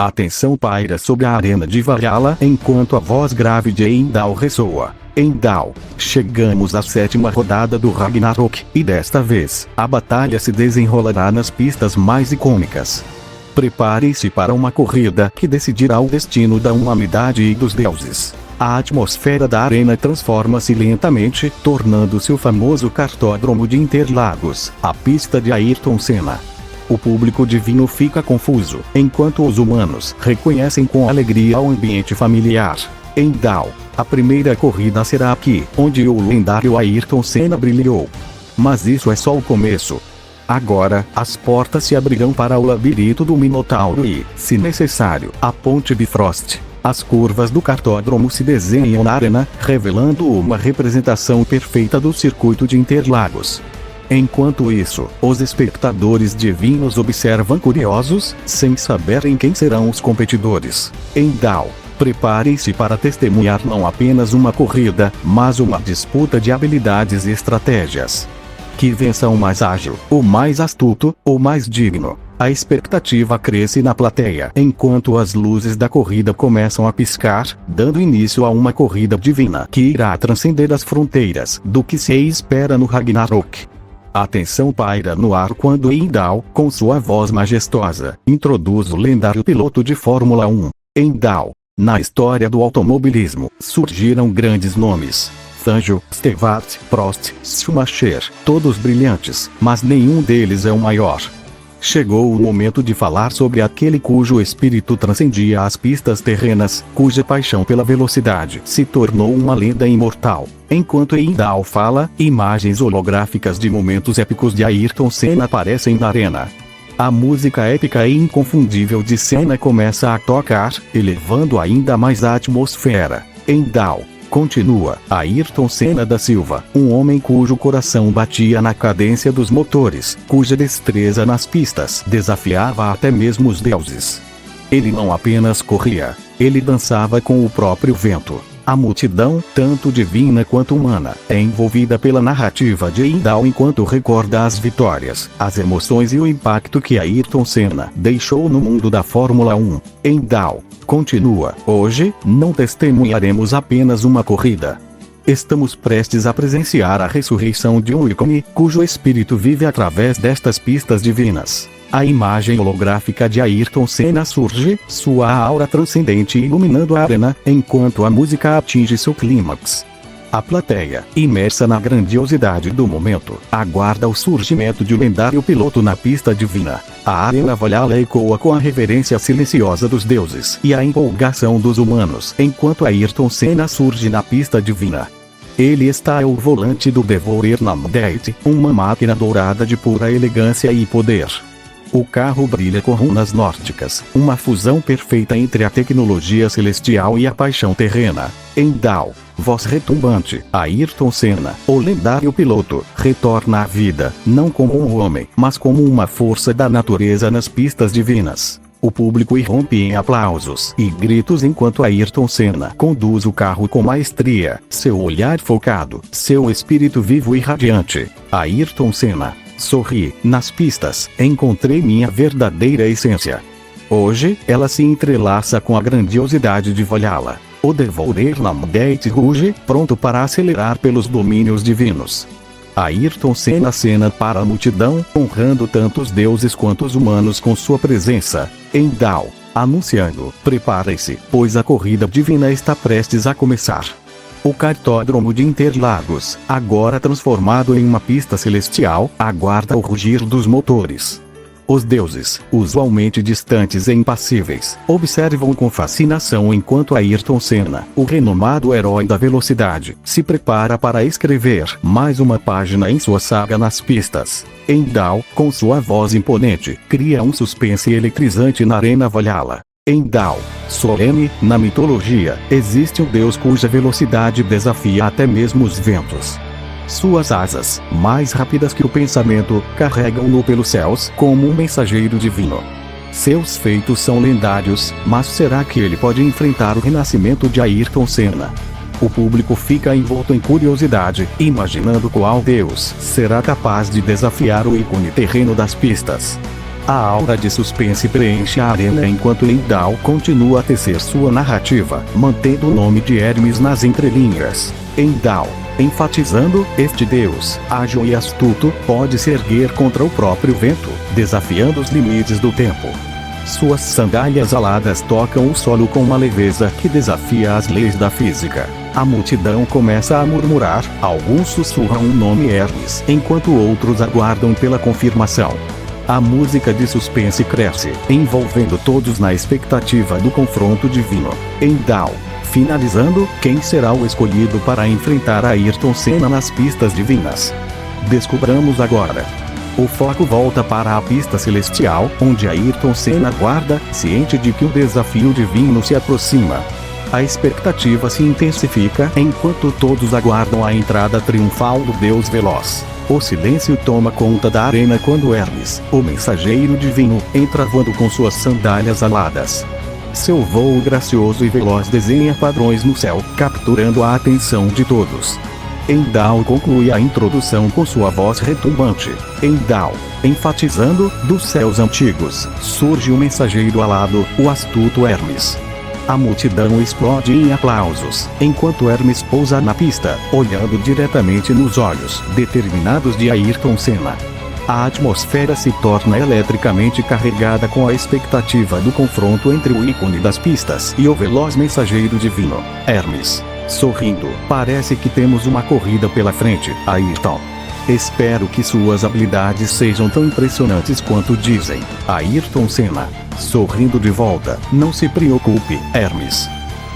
A tensão paira sobre a arena de Valhalla enquanto a voz grave de Heimdall ressoa. Heimdall, chegamos à 7ª rodada do Ragnarok, e desta vez, a batalha se desenrolará nas pistas mais icônicas. Prepare-se para uma corrida que decidirá o destino da humanidade e dos deuses. A atmosfera da arena transforma-se lentamente, tornando-se o famoso cartódromo de Interlagos, a pista de Ayrton Senna. O público divino fica confuso, enquanto os humanos reconhecem com alegria o ambiente familiar. Heimdall, a primeira corrida será aqui, onde o lendário Ayrton Senna brilhou. Mas isso é só o começo. Agora, as portas se abrirão para o labirinto do Minotauro e, se necessário, a Ponte Bifrost. As curvas do cartódromo se desenham na arena, revelando uma representação perfeita do circuito de Interlagos. Enquanto isso, os espectadores divinos observam curiosos, sem saberem quem serão os competidores. Heimdall, prepare-se para testemunhar não apenas uma corrida, mas uma disputa de habilidades e estratégias. Que vença o mais ágil, o mais astuto, o mais digno. A expectativa cresce na plateia enquanto as luzes da corrida começam a piscar, dando início a uma corrida divina que irá transcender as fronteiras do que se espera no Ragnarok. A tensão paira no ar quando Heimdall, com sua voz majestosa, introduz o lendário piloto de Fórmula 1. Heimdall. Na história do automobilismo, surgiram grandes nomes. Fangio, Stewart, Prost, Schumacher, todos brilhantes, mas nenhum deles é o maior. Chegou o momento de falar sobre aquele cujo espírito transcendia as pistas terrenas, cuja paixão pela velocidade se tornou uma lenda imortal. Enquanto Heimdall fala, imagens holográficas de momentos épicos de Ayrton Senna aparecem na arena. A música épica e inconfundível de Senna começa a tocar, elevando ainda mais a atmosfera. Heimdall. Continua, Ayrton Senna da Silva, um homem cujo coração batia na cadência dos motores, cuja destreza nas pistas desafiava até mesmo os deuses. Ele não apenas corria, ele dançava com o próprio vento. A multidão, tanto divina quanto humana, é envolvida pela narrativa de Heimdall enquanto recorda as vitórias, as emoções e o impacto que Ayrton Senna deixou no mundo da Fórmula 1. Heimdall. Continua, hoje, não testemunharemos apenas uma corrida. Estamos prestes a presenciar a ressurreição de um ícone, cujo espírito vive através destas pistas divinas. A imagem holográfica de Ayrton Senna surge, sua aura transcendente iluminando a arena, enquanto a música atinge seu clímax. A plateia, imersa na grandiosidade do momento, aguarda o surgimento de um lendário piloto na pista divina. A arena Valhalla ecoa com a reverência silenciosa dos deuses e a empolgação dos humanos, enquanto Ayrton Senna surge na pista divina. Ele está ao volante do Devourer Namdate, uma máquina dourada de pura elegância e poder. O carro brilha com runas nórdicas, uma fusão perfeita entre a tecnologia celestial e a paixão terrena. Heimdall, voz retumbante, Ayrton Senna, o lendário piloto, retorna à vida, não como um homem, mas como uma força da natureza nas pistas divinas. O público irrompe em aplausos e gritos enquanto Ayrton Senna conduz o carro com maestria, seu olhar focado, seu espírito vivo e radiante. Ayrton Senna. Sorri, nas pistas, encontrei minha verdadeira essência. Hoje, ela se entrelaça com a grandiosidade de Valhalla. O Devourer Namdate ruge, pronto para acelerar pelos domínios divinos. Ayrton Senna acena para a multidão, honrando tanto os deuses quanto os humanos com sua presença. Heimdall, anunciando, prepare-se, pois a corrida divina está prestes a começar. O cartódromo de Interlagos, agora transformado em uma pista celestial, aguarda o rugir dos motores. Os deuses, usualmente distantes e impassíveis, observam com fascinação enquanto Ayrton Senna, o renomado herói da velocidade, se prepara para escrever mais uma página em sua saga nas pistas. Heimdall, com sua voz imponente, cria um suspense eletrizante na arena Valhalla. Heimdall, solene, na mitologia, existe um deus cuja velocidade desafia até mesmo os ventos. Suas asas, mais rápidas que o pensamento, carregam-no pelos céus como um mensageiro divino. Seus feitos são lendários, mas será que ele pode enfrentar o renascimento de Ayrton Senna? O público fica envolto em curiosidade, imaginando qual deus será capaz de desafiar o ícone terreno das pistas. A aura de suspense preenche a arena enquanto Heimdall continua a tecer sua narrativa, mantendo o nome de Hermes nas entrelinhas. Heimdall, enfatizando, este deus, ágil e astuto, pode se erguer contra o próprio vento, desafiando os limites do tempo. Suas sandálias aladas tocam o solo com uma leveza que desafia as leis da física. A multidão começa a murmurar, alguns sussurram o nome Hermes, enquanto outros aguardam pela confirmação. A música de suspense cresce, envolvendo todos na expectativa do confronto divino. Heimdall, finalizando, quem será o escolhido para enfrentar Ayrton Senna nas pistas divinas? Descobramos agora. O foco volta para a pista celestial, onde Ayrton Senna aguarda, ciente de que o desafio divino se aproxima. A expectativa se intensifica enquanto todos aguardam a entrada triunfal do Deus Veloz. O silêncio toma conta da arena quando Hermes, o mensageiro divino, entra voando com suas sandálias aladas. Seu voo gracioso e veloz desenha padrões no céu, capturando a atenção de todos. Heimdall conclui a introdução com sua voz retumbante. Heimdall, enfatizando, dos céus antigos, surge o mensageiro alado, o astuto Hermes. A multidão explode em aplausos, enquanto Hermes pousa na pista, olhando diretamente nos olhos, determinados de Ayrton Senna. A atmosfera se torna eletricamente carregada com a expectativa do confronto entre o ícone das pistas e o veloz mensageiro divino, Hermes. Sorrindo, parece que temos uma corrida pela frente, Ayrton. Espero que suas habilidades sejam tão impressionantes quanto dizem. Ayrton Senna, sorrindo de volta, não se preocupe, Hermes.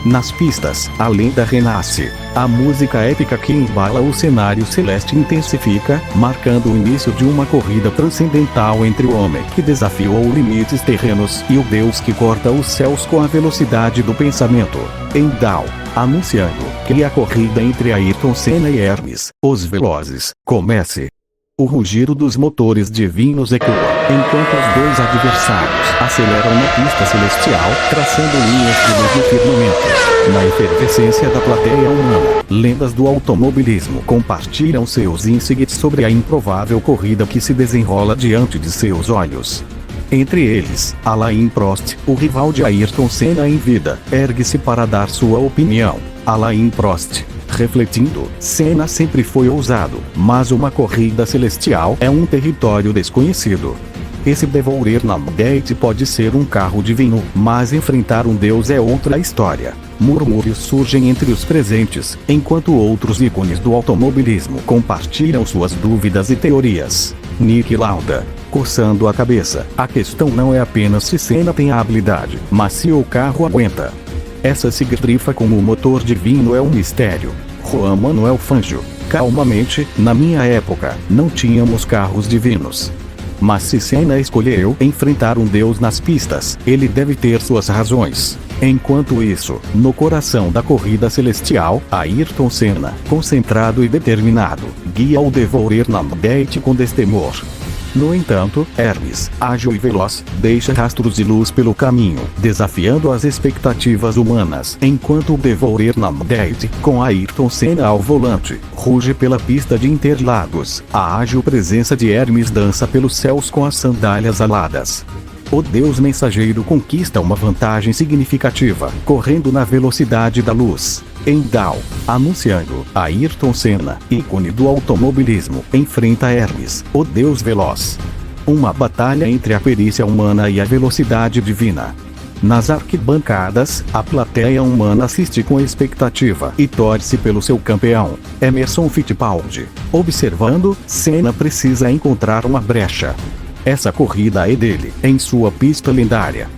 Nas pistas, a lenda renasce. A música épica que embala o cenário celeste intensifica, marcando o início de uma corrida transcendental entre o homem que desafiou limites terrenos e o deus que corta os céus com a velocidade do pensamento. Heimdall, anunciando que a corrida entre Ayrton Senna e Hermes, os velozes, comece. O rugido dos motores divinos ecoa, enquanto os dois adversários aceleram na pista celestial, traçando linhas de luz no firmamento. Na efervescência da plateia humana, lendas do automobilismo compartilham seus insights sobre a improvável corrida que se desenrola diante de seus olhos. Entre eles, Alain Prost, o rival de Ayrton Senna em vida, ergue-se para dar sua opinião. Alain Prost, refletindo, Senna sempre foi ousado, mas uma corrida celestial é um território desconhecido. Esse Devourer na Gate pode ser um carro divino, mas enfrentar um deus é outra história. Murmúrios surgem entre os presentes, enquanto outros ícones do automobilismo compartilham suas dúvidas e teorias. Niki Lauda, coçando a cabeça, a questão não é apenas se Senna tem a habilidade, mas se o carro aguenta. Essa sigrifa com o motor divino é um mistério. Juan Manuel Fangio, calmamente, na minha época, não tínhamos carros divinos. Mas se Senna escolheu enfrentar um deus nas pistas, ele deve ter suas razões. Enquanto isso, no coração da corrida celestial, Ayrton Senna, concentrado e determinado, guia o Devourer na Gate com destemor. No entanto, Hermes, ágil e veloz, deixa rastros de luz pelo caminho, desafiando as expectativas humanas, enquanto o Devourer na Gate, com Ayrton Senna ao volante, ruge pela pista de Interlagos. A ágil presença de Hermes dança pelos céus com as sandálias aladas. O deus mensageiro conquista uma vantagem significativa, correndo na velocidade da luz. Heimdall, anunciando, Ayrton Senna, ícone do automobilismo, enfrenta Hermes, o deus veloz. Uma batalha entre a perícia humana e a velocidade divina. Nas arquibancadas, a plateia humana assiste com expectativa e torce pelo seu campeão, Emerson Fittipaldi. Observando, Senna precisa encontrar uma brecha. Essa corrida é dele, em sua pista lendária.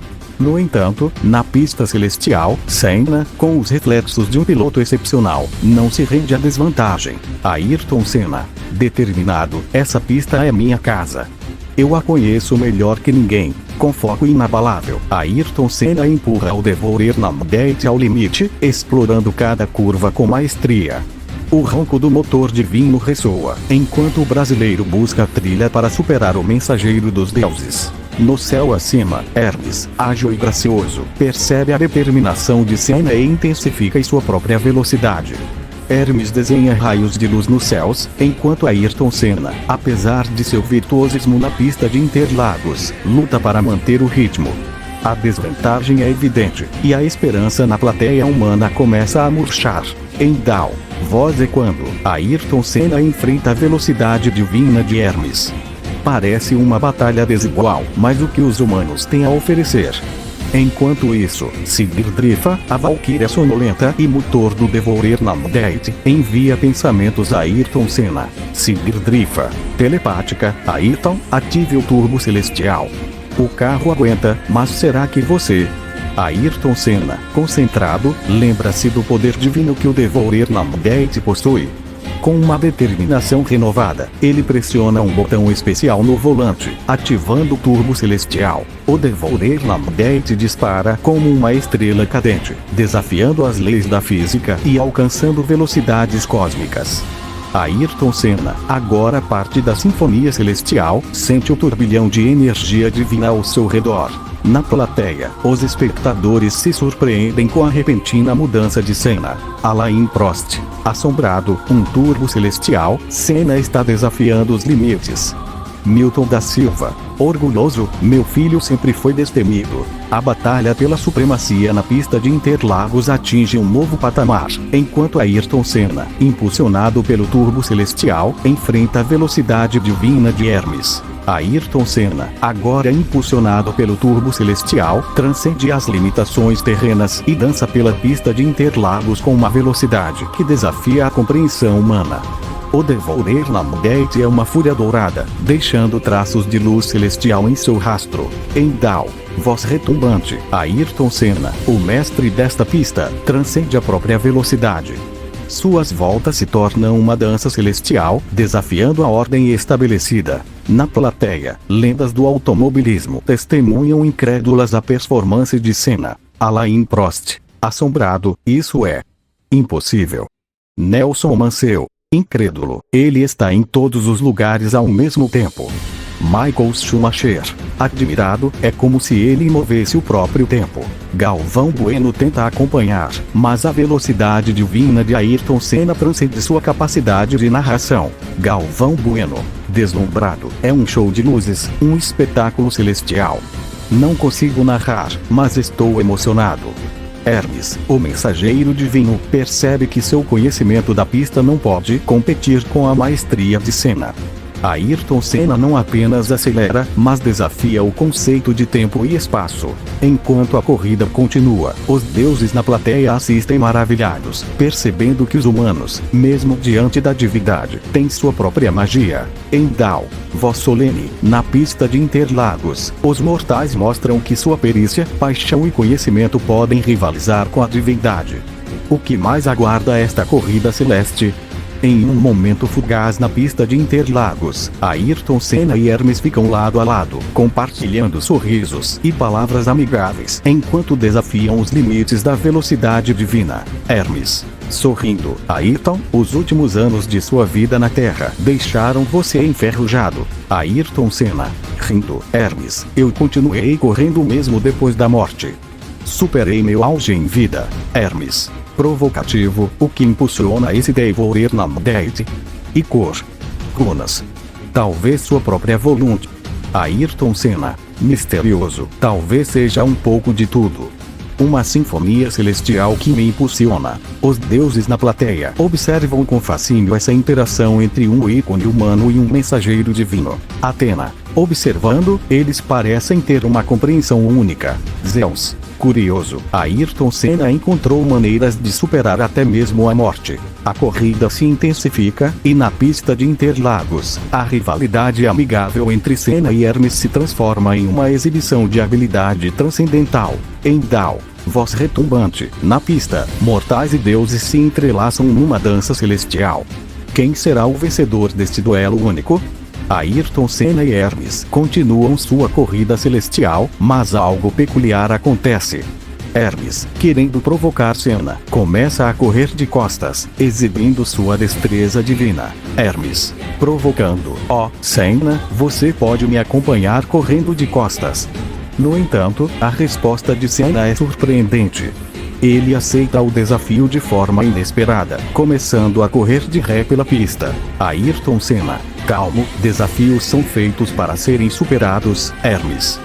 No entanto, na pista celestial, Senna, com os reflexos de um piloto excepcional, não se rende à desvantagem. Ayrton Senna, determinado, essa pista é minha casa. Eu a conheço melhor que ninguém. Com foco inabalável, Ayrton Senna empurra o Devourer na Gate ao limite, explorando cada curva com maestria. O ronco do motor divino ressoa, enquanto o brasileiro busca a trilha para superar o mensageiro dos deuses. No céu acima, Hermes, ágil e gracioso, percebe a determinação de Senna e intensifica sua própria velocidade. Hermes desenha raios de luz nos céus, enquanto Ayrton Senna, apesar de seu virtuosismo na pista de Interlagos, luta para manter o ritmo. A desvantagem é evidente, e a esperança na plateia humana começa a murchar. Em Down, voz ecoando, Ayrton Senna enfrenta a velocidade divina de Hermes. Parece uma batalha desigual, mas o que os humanos têm a oferecer? Enquanto isso, Sigrid Drifa, a valquíria sonolenta e motor do Devourer Namdate, envia pensamentos a Ayrton Senna. Sigrid Drifa, telepática, Ayrton, ative o turbo celestial. O carro aguenta, mas será que você? Ayrton Senna, concentrado, lembra-se do poder divino que o Devourer Namdate possui. Com uma determinação renovada, ele pressiona um botão especial no volante, ativando o turbo celestial. O Devourer Namdate dispara como uma estrela cadente, desafiando as leis da física e alcançando velocidades cósmicas. Ayrton Senna, agora parte da Sinfonia Celestial, sente o turbilhão de energia divina ao seu redor. Na plateia, os espectadores se surpreendem com a repentina mudança de cena. Alain Prost, assombrado, um turbo celestial, Senna está desafiando os limites. Milton da Silva, orgulhoso, meu filho sempre foi destemido. A batalha pela supremacia na pista de Interlagos atinge um novo patamar, enquanto Ayrton Senna, impulsionado pelo turbo celestial, enfrenta a velocidade divina de Hermes. Ayrton Senna, agora impulsionado pelo turbo celestial, transcende as limitações terrenas e dança pela pista de Interlagos com uma velocidade que desafia a compreensão humana. O Devourer Namdate é uma fúria dourada, deixando traços de luz celestial em seu rastro. Em Down, voz retumbante, Ayrton Senna, o mestre desta pista, transcende a própria velocidade. Suas voltas se tornam uma dança celestial, desafiando a ordem estabelecida. Na plateia, lendas do automobilismo testemunham incrédulas a performance de Senna. Alain Prost, assombrado, isso é impossível. Nelson Mansell, incrédulo, ele está em todos os lugares ao mesmo tempo. Michael Schumacher, admirado, é como se ele movesse o próprio tempo. Galvão Bueno tenta acompanhar, mas a velocidade divina de Ayrton Senna transcende sua capacidade de narração. Galvão Bueno, deslumbrado, é um show de luzes, um espetáculo celestial. Não consigo narrar, mas estou emocionado. Hermes, o mensageiro divino, percebe que seu conhecimento da pista não pode competir com a maestria de Senna. Ayrton Senna não apenas acelera, mas desafia o conceito de tempo e espaço. Enquanto a corrida continua, os deuses na plateia assistem maravilhados, percebendo que os humanos, mesmo diante da divindade, têm sua própria magia. Em Down, voz solene, na pista de Interlagos, os mortais mostram que sua perícia, paixão e conhecimento podem rivalizar com a divindade. O que mais aguarda esta corrida celeste? Em um momento fugaz na pista de Interlagos, Ayrton Senna e Hermes ficam lado a lado, compartilhando sorrisos e palavras amigáveis, enquanto desafiam os limites da velocidade divina. Hermes, sorrindo, Ayrton, os últimos anos de sua vida na Terra deixaram você enferrujado. Ayrton Senna, rindo, Hermes, eu continuei correndo mesmo depois da morte. Superei meu auge em vida. Hermes, provocativo, o que impulsiona esse Devourer Namdate? E cor? Runas. Talvez sua própria volúncia. Ayrton Senna, misterioso, talvez seja um pouco de tudo. Uma sinfonia celestial que me impulsiona. Os deuses na plateia observam com fascínio essa interação entre um ícone humano e um mensageiro divino. Atena, observando, eles parecem ter uma compreensão única. Zeus, curioso, Ayrton Senna encontrou maneiras de superar até mesmo a morte. A corrida se intensifica, e na pista de Interlagos, a rivalidade amigável entre Senna e Hermes se transforma em uma exibição de habilidade transcendental. Em Down, voz retumbante, na pista, mortais e deuses se entrelaçam numa dança celestial. Quem será o vencedor deste duelo único? Ayrton Senna e Hermes continuam sua corrida celestial, mas algo peculiar acontece. Hermes, querendo provocar Senna, começa a correr de costas, exibindo sua destreza divina. Hermes, provocando, Senna, você pode me acompanhar correndo de costas. No entanto, a resposta de Senna é surpreendente. Ele aceita o desafio de forma inesperada, começando a correr de ré pela pista. Ayrton Senna: calmo, desafios são feitos para serem superados, Hermes.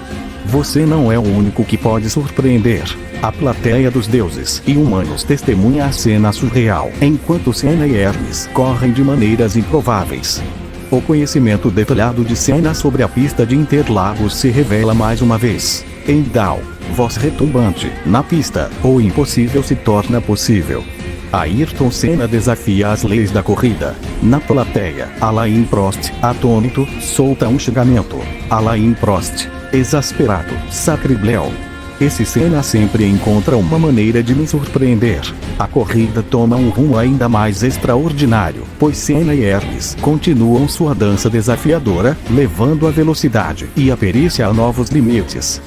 Você não é o único que pode surpreender. A plateia dos deuses e humanos testemunha a cena surreal, enquanto Senna e Hermes correm de maneiras improváveis. O conhecimento detalhado de Senna sobre a pista de Interlagos se revela mais uma vez. Em Dow, voz retumbante, na pista, o impossível se torna possível. Ayrton Senna desafia as leis da corrida. Na plateia, Alain Prost, atônito, solta um xingamento. Alain Prost: exasperado, sacrilégio. Esse Senna sempre encontra uma maneira de me surpreender. A corrida toma um rumo ainda mais extraordinário, pois Senna e Hermes continuam sua dança desafiadora, levando a velocidade e a perícia a novos limites.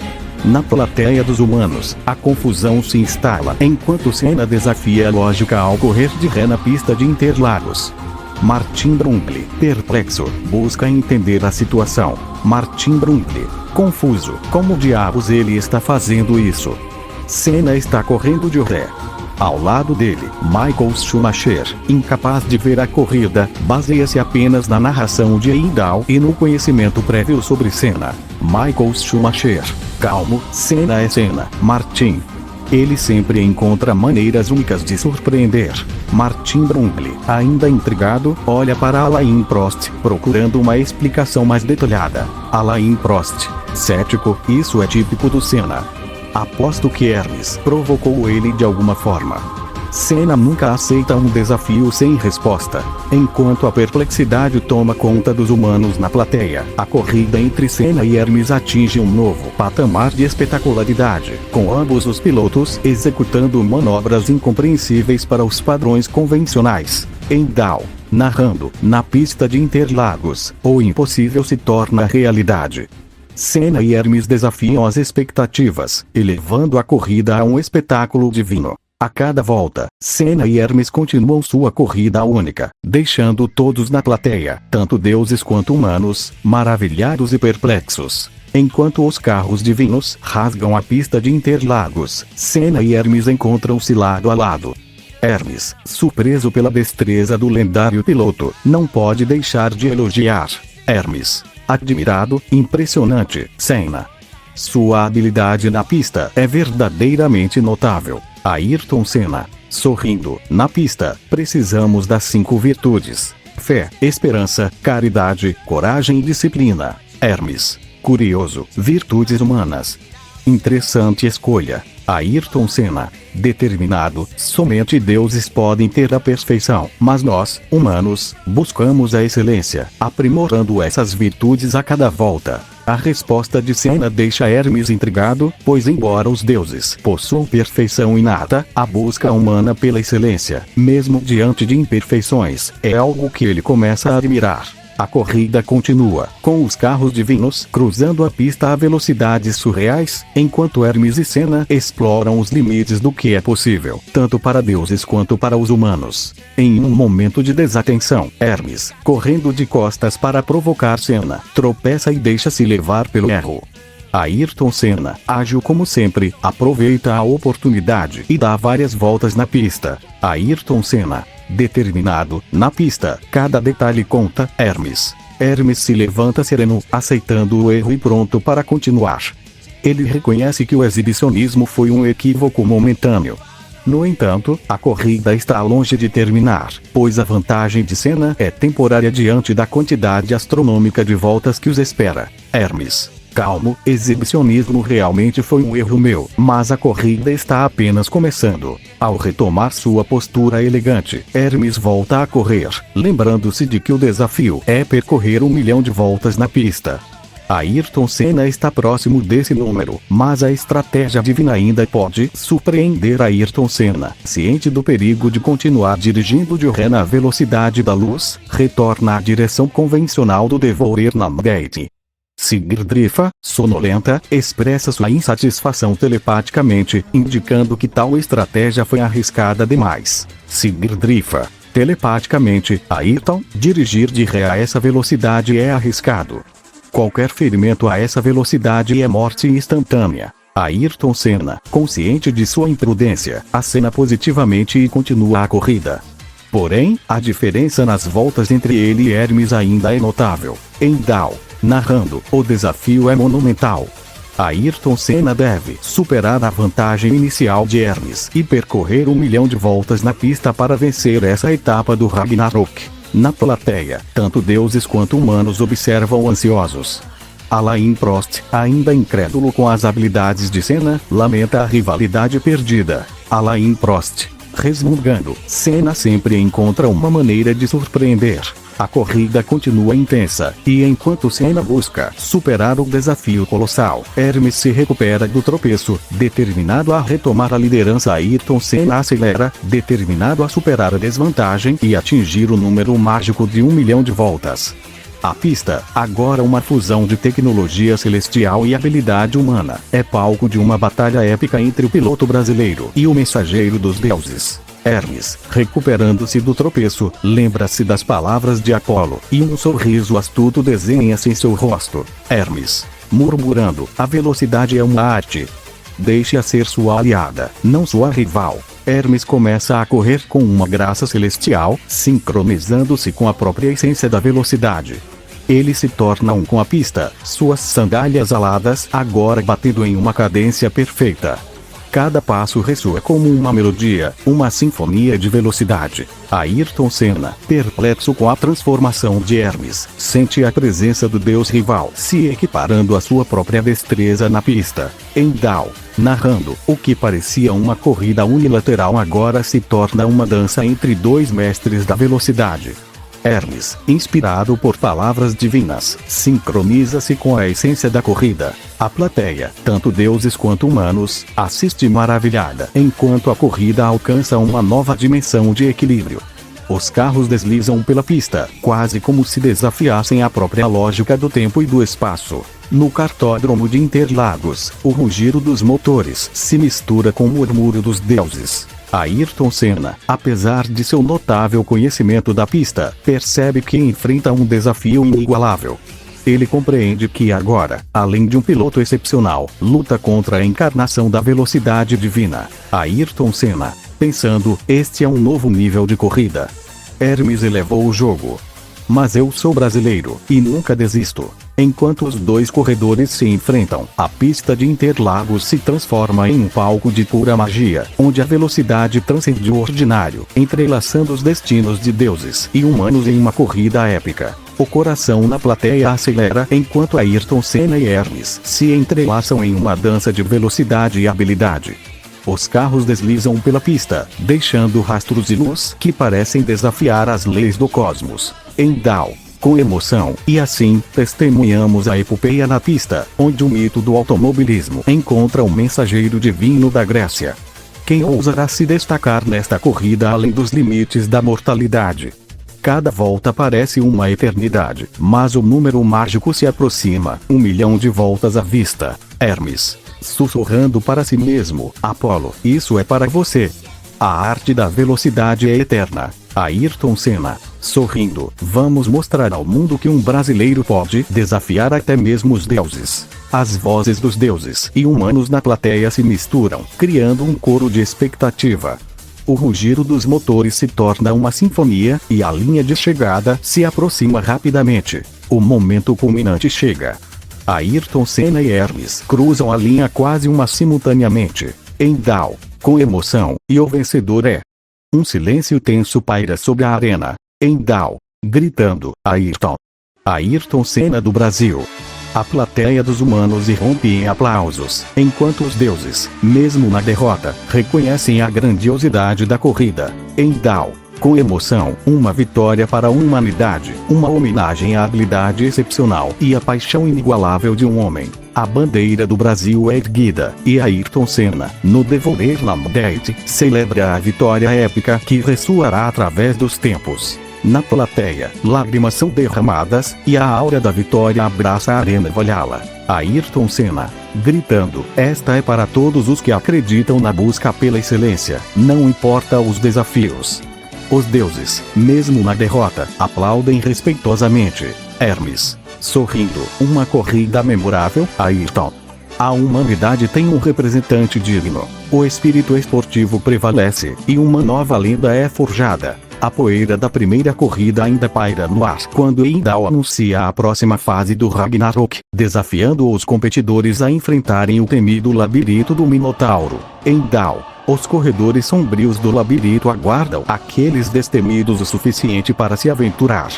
Na plateia dos humanos, a confusão se instala enquanto Senna desafia a lógica ao correr de ré na pista de Interlagos. Martin Brundle, perplexo, busca entender a situação. Martin Brundle: confuso, como diabos ele está fazendo isso? Senna está correndo de ré. Ao lado dele, Michael Schumacher, incapaz de ver a corrida, baseia-se apenas na narração de Dow e no conhecimento prévio sobre Senna. Michael Schumacher: calmo, Senna é Senna, Martin. Ele sempre encontra maneiras únicas de surpreender. Martin Brundle, ainda intrigado, olha para Alain Prost, procurando uma explicação mais detalhada. Alain Prost: cético, isso é típico do Senna. Aposto que Hermes provocou ele de alguma forma. Senna nunca aceita um desafio sem resposta. Enquanto a perplexidade toma conta dos humanos na plateia, a corrida entre Senna e Hermes atinge um novo patamar de espetacularidade, com ambos os pilotos executando manobras incompreensíveis para os padrões convencionais. Em Dow, narrando, na pista de Interlagos, o impossível se torna realidade. Senna e Hermes desafiam as expectativas, elevando a corrida a um espetáculo divino. A cada volta, Senna e Hermes continuam sua corrida única, deixando todos na plateia, tanto deuses quanto humanos, maravilhados e perplexos. Enquanto os carros divinos rasgam a pista de Interlagos, Senna e Hermes encontram-se lado a lado. Hermes, surpreso pela destreza do lendário piloto, não pode deixar de elogiar. Hermes: admirado, impressionante, Senna. Sua habilidade na pista é verdadeiramente notável. Ayrton Senna, sorrindo, na pista, precisamos das 5 virtudes: fé, esperança, caridade, coragem e disciplina. Hermes: curioso, virtudes humanas. Interessante escolha. Ayrton Senna, determinado, somente deuses podem ter a perfeição, mas nós, humanos, buscamos a excelência, aprimorando essas virtudes a cada volta. A resposta de Senna deixa Hermes intrigado, pois embora os deuses possuam perfeição inata, a busca humana pela excelência, mesmo diante de imperfeições, é algo que ele começa a admirar. A corrida continua, com os carros divinos cruzando a pista a velocidades surreais, enquanto Hermes e Senna exploram os limites do que é possível, tanto para deuses quanto para os humanos. Em um momento de desatenção, Hermes, correndo de costas para provocar Senna, tropeça e deixa-se levar pelo erro. Ayrton Senna, ágil como sempre, aproveita a oportunidade e dá várias voltas na pista. Ayrton Senna, determinado, na pista, cada detalhe conta. Hermes se levanta sereno, aceitando o erro e pronto para continuar. Ele reconhece que o exibicionismo foi um equívoco momentâneo. No entanto, a corrida está longe de terminar, pois a vantagem de Senna é temporária diante da quantidade astronômica de voltas que os espera. Hermes: calmo, exibicionismo realmente foi um erro meu, mas a corrida está apenas começando. Ao retomar sua postura elegante, Hermes volta a correr, lembrando-se de que o desafio é percorrer 1 milhão de voltas na pista. Ayrton Senna está próximo desse número, mas a estratégia divina ainda pode surpreender Ayrton Senna. Ciente do perigo de continuar dirigindo de ré na velocidade da luz, retorna à direção convencional do devolver na gate. Sigurdrifa, sonolenta, expressa sua insatisfação telepaticamente, indicando que tal estratégia foi arriscada demais. Sigurdrifa: telepaticamente, Ayrton, dirigir de ré a essa velocidade é arriscado. Qualquer ferimento a essa velocidade é morte instantânea. Ayrton Senna, consciente de sua imprudência, acena positivamente e continua a corrida. Porém, a diferença nas voltas entre ele e Hermes ainda é notável. Endal, narrando, o desafio é monumental. Ayrton Senna deve superar a vantagem inicial de Hermes e percorrer 1 milhão de voltas na pista para vencer essa etapa do Ragnarok. Na plateia, tanto deuses quanto humanos observam ansiosos. Alain Prost, ainda incrédulo com as habilidades de Senna, lamenta a rivalidade perdida. Alain Prost, resmungando, Senna sempre encontra uma maneira de surpreender. A corrida continua intensa, e enquanto Senna busca superar o desafio colossal, Hermes se recupera do tropeço, determinado a retomar a liderança. Ayrton Senna acelera, determinado a superar a desvantagem e atingir o número mágico de 1 milhão de voltas. A pista, agora uma fusão de tecnologia celestial e habilidade humana, é palco de uma batalha épica entre o piloto brasileiro e o mensageiro dos deuses. Hermes, recuperando-se do tropeço, lembra-se das palavras de Apolo, e um sorriso astuto desenha-se em seu rosto. Hermes, murmurando, a velocidade é uma arte. Deixe-a ser sua aliada, não sua rival. Hermes começa a correr com uma graça celestial, sincronizando-se com a própria essência da velocidade. Ele se torna um com a pista, suas sandálias aladas agora batendo em uma cadência perfeita. Cada passo ressoa como uma melodia, uma sinfonia de velocidade. Ayrton Senna, perplexo com a transformação de Hermes, sente a presença do deus rival se equiparando à sua própria destreza na pista. Endal, narrando, o que parecia uma corrida unilateral agora se torna uma dança entre dois mestres da velocidade. Hermes, inspirado por palavras divinas, sincroniza-se com a essência da corrida. A plateia, tanto deuses quanto humanos, assiste maravilhada enquanto a corrida alcança uma nova dimensão de equilíbrio. Os carros deslizam pela pista, quase como se desafiassem a própria lógica do tempo e do espaço. No cartódromo de Interlagos, o rugido dos motores se mistura com o murmúrio dos deuses. Ayrton Senna, apesar de seu notável conhecimento da pista, percebe que enfrenta um desafio inigualável. Ele compreende que agora, além de um piloto excepcional, luta contra a encarnação da velocidade divina. Ayrton Senna, pensando, este é um novo nível de corrida. Hermes elevou o jogo. Mas eu sou brasileiro, e nunca desisto. Enquanto os dois corredores se enfrentam, a pista de Interlagos se transforma em um palco de pura magia, onde a velocidade transcende o ordinário, entrelaçando os destinos de deuses e humanos em uma corrida épica. O coração na plateia acelera enquanto Ayrton Senna e Hermes se entrelaçam em uma dança de velocidade e habilidade. Os carros deslizam pela pista, deixando rastros de luz que parecem desafiar as leis do cosmos. Endal, com emoção, e assim, testemunhamos a epopeia na pista, onde o mito do automobilismo encontra o mensageiro divino da Grécia. Quem ousará se destacar nesta corrida além dos limites da mortalidade? Cada volta parece uma eternidade, mas o número mágico se aproxima, 1 milhão de voltas à vista. Hermes, sussurrando para si mesmo, Apolo, isso é para você. A arte da velocidade é eterna. Ayrton Senna, sorrindo, vamos mostrar ao mundo que um brasileiro pode desafiar até mesmo os deuses. As vozes dos deuses e humanos na plateia se misturam, criando um coro de expectativa. O rugido dos motores se torna uma sinfonia, e a linha de chegada se aproxima rapidamente. O momento culminante chega. Ayrton Senna e Hermes cruzam a linha quase simultaneamente. Endal, com emoção, e o vencedor é. Um silêncio tenso paira sobre a arena. Endal, gritando, Ayrton. Ayrton Senna do Brasil. A plateia dos humanos irrompe em aplausos, enquanto os deuses, mesmo na derrota, reconhecem a grandiosidade da corrida. Endal, com emoção, uma vitória para a humanidade, uma homenagem à habilidade excepcional e à paixão inigualável de um homem. A bandeira do Brasil é erguida, e Ayrton Senna, no Devolver la Vedette, celebra a vitória épica que ressoará através dos tempos. Na plateia, lágrimas são derramadas, e a aura da vitória abraça a Arena Valhalla. Ayrton Senna, gritando, esta é para todos os que acreditam na busca pela excelência, não importa os desafios. Os deuses, mesmo na derrota, aplaudem respeitosamente. Hermes, sorrindo, uma corrida memorável. Ayrton, A humanidade tem um representante digno. O espírito esportivo prevalece, e uma nova lenda é forjada. A poeira da primeira corrida ainda paira no ar quando Heimdall anuncia a próxima fase do Ragnarok, desafiando os competidores a enfrentarem o temido labirinto do Minotauro. Heimdall. Os corredores sombrios do labirinto aguardam aqueles destemidos o suficiente para se aventurar.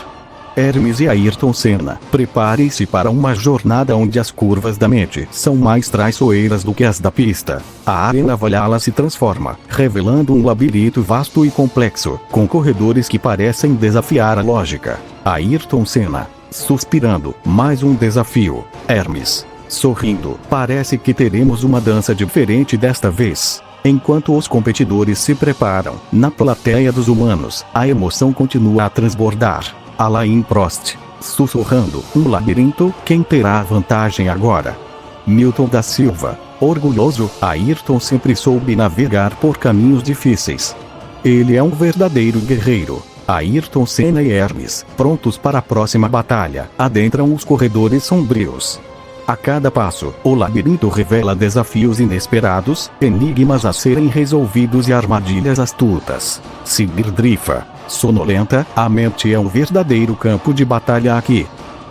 Hermes e Ayrton Senna, preparem-se para uma jornada onde as curvas da mente são mais traiçoeiras do que as da pista. A Arena Valhalla se transforma, revelando um labirinto vasto e complexo, com corredores que parecem desafiar a lógica. Ayrton Senna, suspirando, mais um desafio. Hermes, sorrindo, parece que teremos uma dança diferente desta vez. Enquanto os competidores se preparam, na plateia dos humanos, a emoção continua a transbordar. Alain Prost, sussurrando, um labirinto, quem terá a vantagem agora? Milton da Silva, orgulhoso, Ayrton sempre soube navegar por caminhos difíceis. Ele é um verdadeiro guerreiro. Ayrton Senna e Hermes, prontos para a próxima batalha, adentram os corredores sombrios. A cada passo, o labirinto revela desafios inesperados, enigmas a serem resolvidos e armadilhas astutas. Sigurdrifa, sonolenta, a mente é um verdadeiro campo de batalha aqui.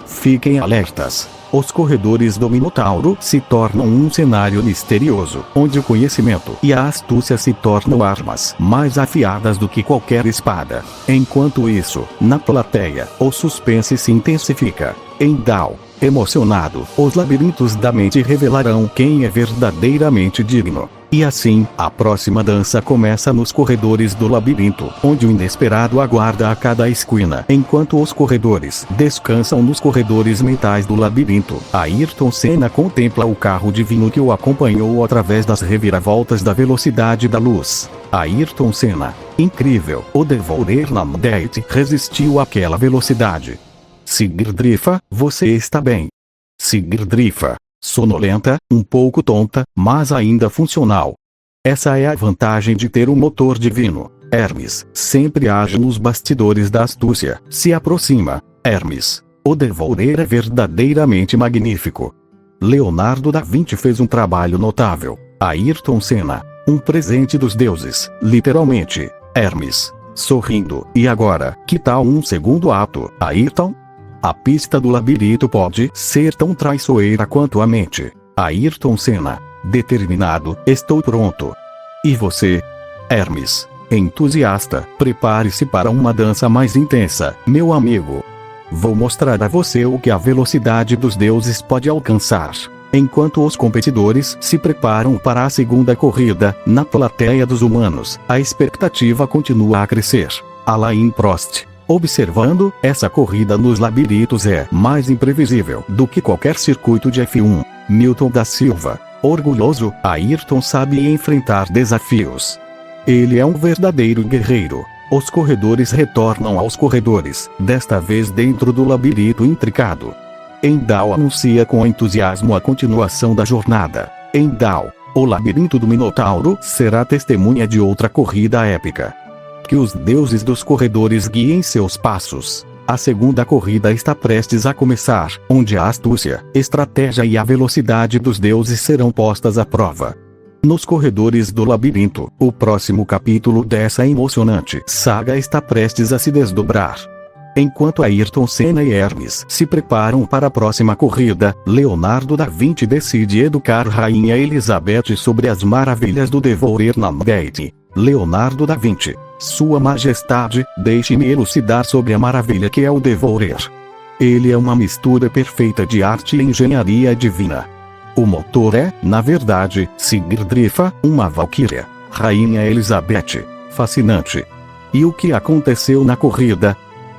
Fiquem alertas. Os corredores do Minotauro se tornam um cenário misterioso, onde o conhecimento e a astúcia se tornam armas mais afiadas do que qualquer espada. Enquanto isso, na plateia, o suspense se intensifica. Heimdall, emocionado, os labirintos da mente revelarão quem é verdadeiramente digno. E assim, a próxima dança começa nos corredores do labirinto, onde o inesperado aguarda a cada esquina. Enquanto os corredores descansam nos corredores mentais do labirinto, Ayrton Senna contempla o carro divino que o acompanhou através das reviravoltas da velocidade da luz. Ayrton Senna, incrível, o Devourer Namdate resistiu àquela velocidade. Sigurdrifa, você está bem. Sigurdrifa, sonolenta, um pouco tonta, mas ainda funcional. Essa é a vantagem de ter um motor divino. Hermes, sempre age nos bastidores da astúcia, se aproxima. Hermes, o Devourer é verdadeiramente magnífico. Leonardo da Vinci fez um trabalho notável. Ayrton Senna, um presente dos deuses, literalmente. Hermes, sorrindo, e agora, que tal um segundo ato, Ayrton? A pista do labirinto pode ser tão traiçoeira quanto a mente. Ayrton Senna, determinado, estou pronto. E você? Hermes, entusiasta, prepare-se para uma dança mais intensa, meu amigo. Vou mostrar a você o que a velocidade dos deuses pode alcançar. Enquanto os competidores se preparam para a segunda corrida, na plateia dos humanos, a expectativa continua a crescer. Alain Prost, observando, essa corrida nos labirintos é mais imprevisível do que qualquer circuito de F1. Milton da Silva, orgulhoso, Ayrton sabe enfrentar desafios. Ele é um verdadeiro guerreiro. Os corredores retornam aos corredores, desta vez dentro do labirinto intricado. Heimdall anuncia com entusiasmo a continuação da jornada. Heimdall, o labirinto do Minotauro, será testemunha de outra corrida épica. Que os deuses dos corredores guiem seus passos. A segunda corrida está prestes a começar, onde a astúcia, estratégia e a velocidade dos deuses serão postas à prova. Nos corredores do labirinto, o próximo capítulo dessa emocionante saga está prestes a se desdobrar. Enquanto Ayrton Senna e Hermes se preparam para a próxima corrida, Leonardo da Vinci decide educar Rainha Elizabeth sobre as maravilhas do Devourer Namdate. Leonardo da Vinci, Sua Majestade, deixe-me elucidar sobre a maravilha que é o Devourer. Ele é uma mistura perfeita de arte e engenharia divina. O motor é, na verdade, Sigurdrifa, uma valquíria. Rainha Elizabeth, fascinante. E o que aconteceu na corrida?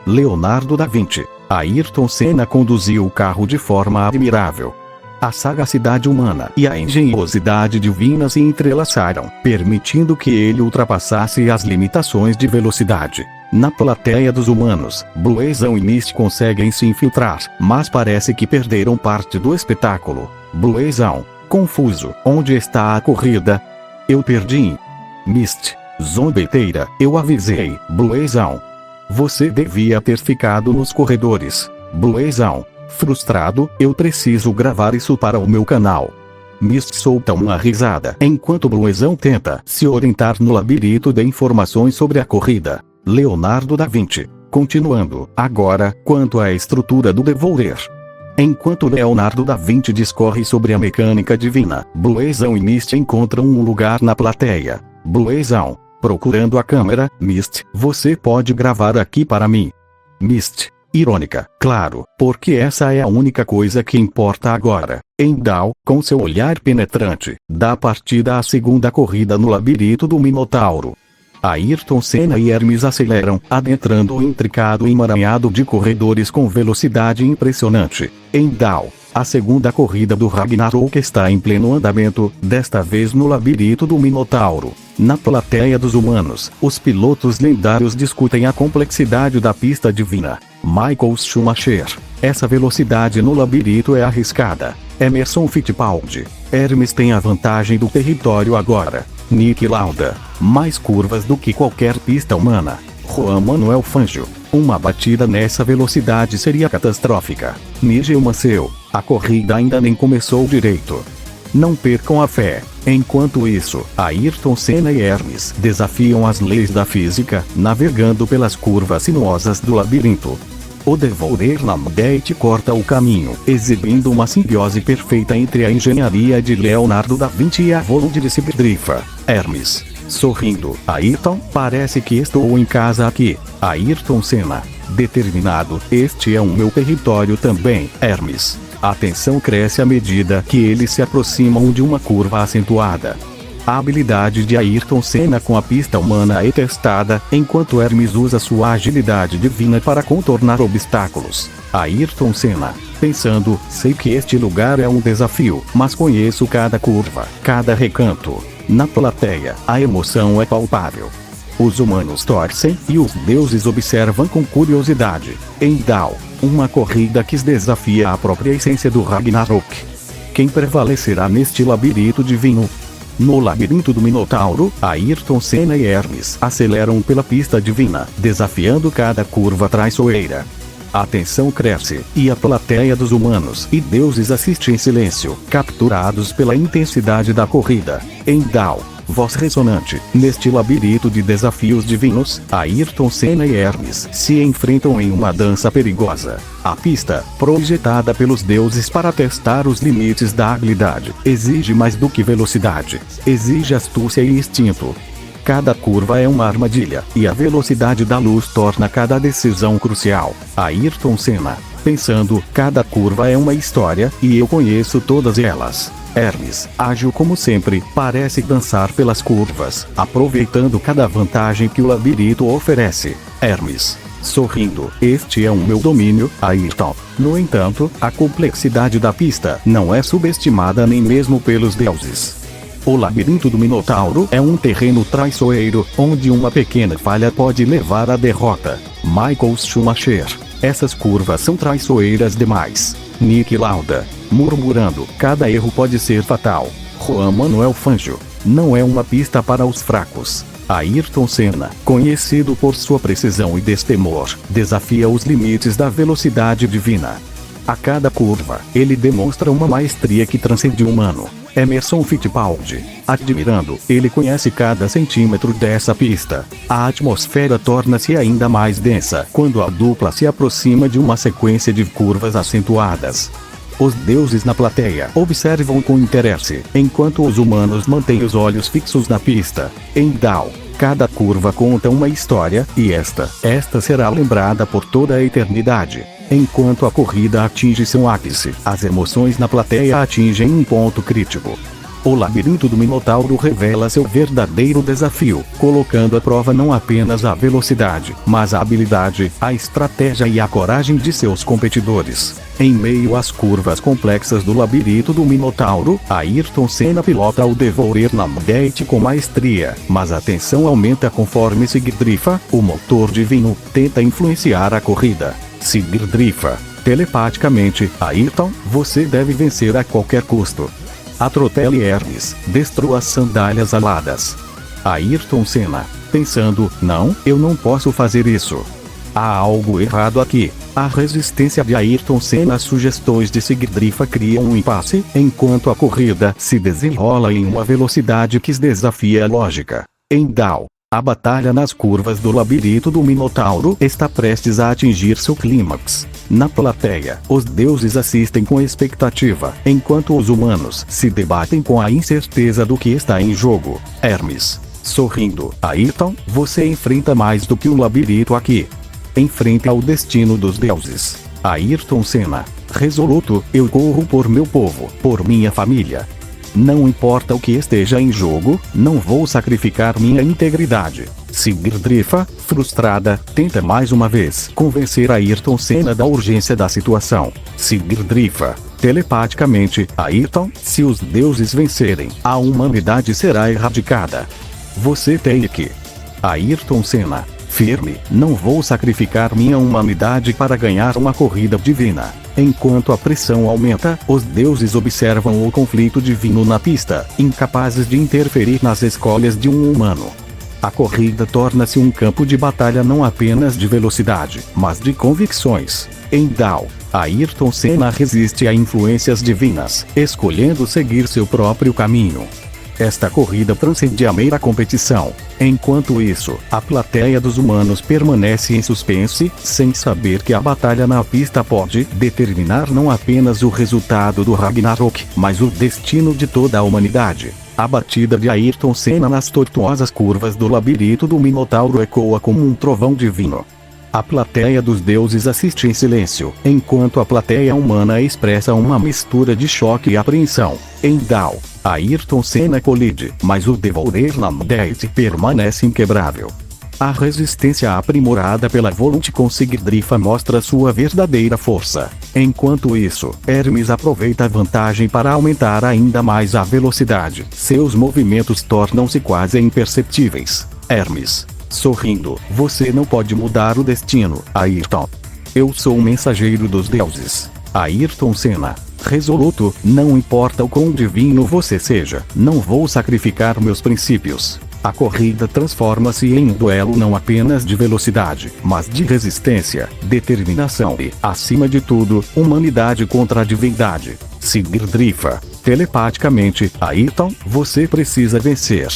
Leonardo da Vinci, Ayrton Senna conduziu o carro de forma admirável. A sagacidade humana e a engenhosidade divina se entrelaçaram, permitindo que ele ultrapassasse as limitações de velocidade. Na plateia dos humanos, Bluezão e Mist conseguem se infiltrar, mas parece que perderam parte do espetáculo. Bluezão, confuso, onde está a corrida? Eu perdi. Mist, zombeteira, eu avisei. Bluezão, você devia ter ficado nos corredores. Bluezão, frustrado, eu preciso gravar isso para o meu canal. Mist solta uma risada enquanto Bluezão tenta se orientar no labirinto de informações sobre a corrida. Leonardo da Vinci. Continuando, agora, quanto à estrutura do Devolver. Enquanto Leonardo da Vinci discorre sobre a mecânica divina, Bluezão e Mist encontram um lugar na plateia. Bluezão. Procurando a câmera. Mist, você pode gravar aqui para mim. Mist. Irônica, claro, porque essa é a única coisa que importa agora. Endal, com seu olhar penetrante, dá partida à segunda corrida no labirinto do Minotauro. Ayrton Senna e Hermes aceleram, adentrando o intricado emaranhado de corredores com velocidade impressionante. Endal. A segunda corrida do Ragnarok está em pleno andamento, desta vez no labirinto do Minotauro. Na plateia dos humanos, os pilotos lendários discutem a complexidade da pista divina. Michael Schumacher. Essa velocidade no labirinto é arriscada. Emerson Fittipaldi. Hermes tem a vantagem do território agora. Niki Lauda. Mais curvas do que qualquer pista humana. Juan Manuel Fangio. Uma batida nessa velocidade seria catastrófica. Nigel Mansell. A corrida ainda nem começou direito. Não percam a fé. Enquanto isso, Ayrton Senna e Hermes desafiam as leis da física, navegando pelas curvas sinuosas do labirinto. O Devolver Namdate corta o caminho, exibindo uma simbiose perfeita entre a engenharia de Leonardo da Vinci e a volume de Sigdrifa. Hermes. Sorrindo, Ayrton, parece que estou em casa aqui. Ayrton Senna. Determinado, este é o meu território também. Hermes. A tensão cresce à medida que eles se aproximam de uma curva acentuada. A habilidade de Ayrton Senna com a pista humana é testada, enquanto Hermes usa sua agilidade divina para contornar obstáculos. Ayrton Senna. Pensando, sei que este lugar é um desafio, mas conheço cada curva, cada recanto. Na plateia, a emoção é palpável. Os humanos torcem e os deuses observam com curiosidade. Endal. Uma corrida que desafia a própria essência do Ragnarok. Quem prevalecerá neste labirinto divino? No labirinto do Minotauro, Ayrton Senna e Hermes aceleram pela pista divina, desafiando cada curva traiçoeira. A tensão cresce, e a plateia dos humanos e deuses assiste em silêncio, capturados pela intensidade da corrida. Endal. Voz ressonante. Neste labirinto de desafios divinos, Ayrton Senna e Hermes se enfrentam em uma dança perigosa. A pista, projetada pelos deuses para testar os limites da habilidade, exige mais do que velocidade. Exige astúcia e instinto. Cada curva é uma armadilha, e a velocidade da luz torna cada decisão crucial. Ayrton Senna. Pensando, cada curva é uma história, e eu conheço todas elas. Hermes, ágil como sempre, parece dançar pelas curvas, aproveitando cada vantagem que o labirinto oferece. Hermes. Sorrindo, este é o meu domínio, Ayrton. No entanto, a complexidade da pista não é subestimada nem mesmo pelos deuses. O labirinto do Minotauro é um terreno traiçoeiro, onde uma pequena falha pode levar à derrota. Michael Schumacher. Essas curvas são traiçoeiras demais. Niki Lauda. Murmurando, cada erro pode ser fatal. Juan Manuel Fangio. Não é uma pista para os fracos. Ayrton Senna, conhecido por sua precisão e destemor, desafia os limites da velocidade divina. A cada curva, ele demonstra uma maestria que transcende o humano. Emerson Fittipaldi. Admirando, ele conhece cada centímetro dessa pista. A atmosfera torna-se ainda mais densa quando a dupla se aproxima de uma sequência de curvas acentuadas. Os deuses na plateia observam com interesse, enquanto os humanos mantêm os olhos fixos na pista. Endal. Cada curva conta uma história, e esta será lembrada por toda a eternidade. Enquanto a corrida atinge seu ápice, as emoções na plateia atingem um ponto crítico. O labirinto do Minotauro revela seu verdadeiro desafio, colocando à prova não apenas a velocidade, mas a habilidade, a estratégia e a coragem de seus competidores. Em meio às curvas complexas do labirinto do Minotauro, Ayrton Senna pilota o Devolver Namdate com maestria, mas a tensão aumenta conforme Sigdrifa, o motor divino, tenta influenciar a corrida. Sigdrifa. Telepaticamente, Ayrton, você deve vencer a qualquer custo. Atrotele Hermes, destrua as sandálias aladas. Ayrton Senna. Pensando, não, eu não posso fazer isso. Há algo errado aqui. A resistência de Ayrton Senna às sugestões de Sigdrifa cria um impasse, enquanto a corrida se desenrola em uma velocidade que desafia a lógica. Em Dal, a batalha nas curvas do labirinto do Minotauro está prestes a atingir seu clímax. Na plateia, os deuses assistem com expectativa, enquanto os humanos se debatem com a incerteza do que está em jogo. Hermes, sorrindo: Ayrton, você enfrenta mais do que um labirinto aqui. Enfrente ao destino dos deuses. Ayrton Senna, resoluto: eu corro por meu povo, por minha família. Não importa o que esteja em jogo, não vou sacrificar minha integridade. Sigdrifa, frustrada, tenta mais uma vez convencer Ayrton Senna da urgência da situação. Sigdrifa, telepaticamente: Ayrton, se os deuses vencerem, a humanidade será erradicada. Você tem que. Ayrton Senna, firme: não vou sacrificar minha humanidade para ganhar uma corrida divina. Enquanto a pressão aumenta, os deuses observam o conflito divino na pista, incapazes de interferir nas escolhas de um humano. A corrida torna-se um campo de batalha não apenas de velocidade, mas de convicções. Em Dal, Ayrton Senna resiste a influências divinas, escolhendo seguir seu próprio caminho. Esta corrida transcende a mera competição. Enquanto isso, a plateia dos humanos permanece em suspense, sem saber que a batalha na pista pode determinar não apenas o resultado do Ragnarok, mas o destino de toda a humanidade. A batida de Ayrton Senna nas tortuosas curvas do labirinto do Minotauro ecoa como um trovão divino. A plateia dos deuses assiste em silêncio, enquanto a plateia humana expressa uma mistura de choque e apreensão. Em Dal, Ayrton Senna colide, mas o Devourer Namdate permanece inquebrável. A resistência aprimorada pela Volute com Sigdrifa mostra sua verdadeira força. Enquanto isso, Hermes aproveita a vantagem para aumentar ainda mais a velocidade. Seus movimentos tornam-se quase imperceptíveis. Hermes, sorrindo: você não pode mudar o destino, Ayrton. Eu sou o mensageiro dos deuses. Ayrton Senna, resoluto: não importa o quão divino você seja, não vou sacrificar meus princípios. A corrida transforma-se em um duelo não apenas de velocidade, mas de resistência, determinação e, acima de tudo, humanidade contra a divindade. Sigdrifa, telepaticamente: Ayrton, você precisa vencer.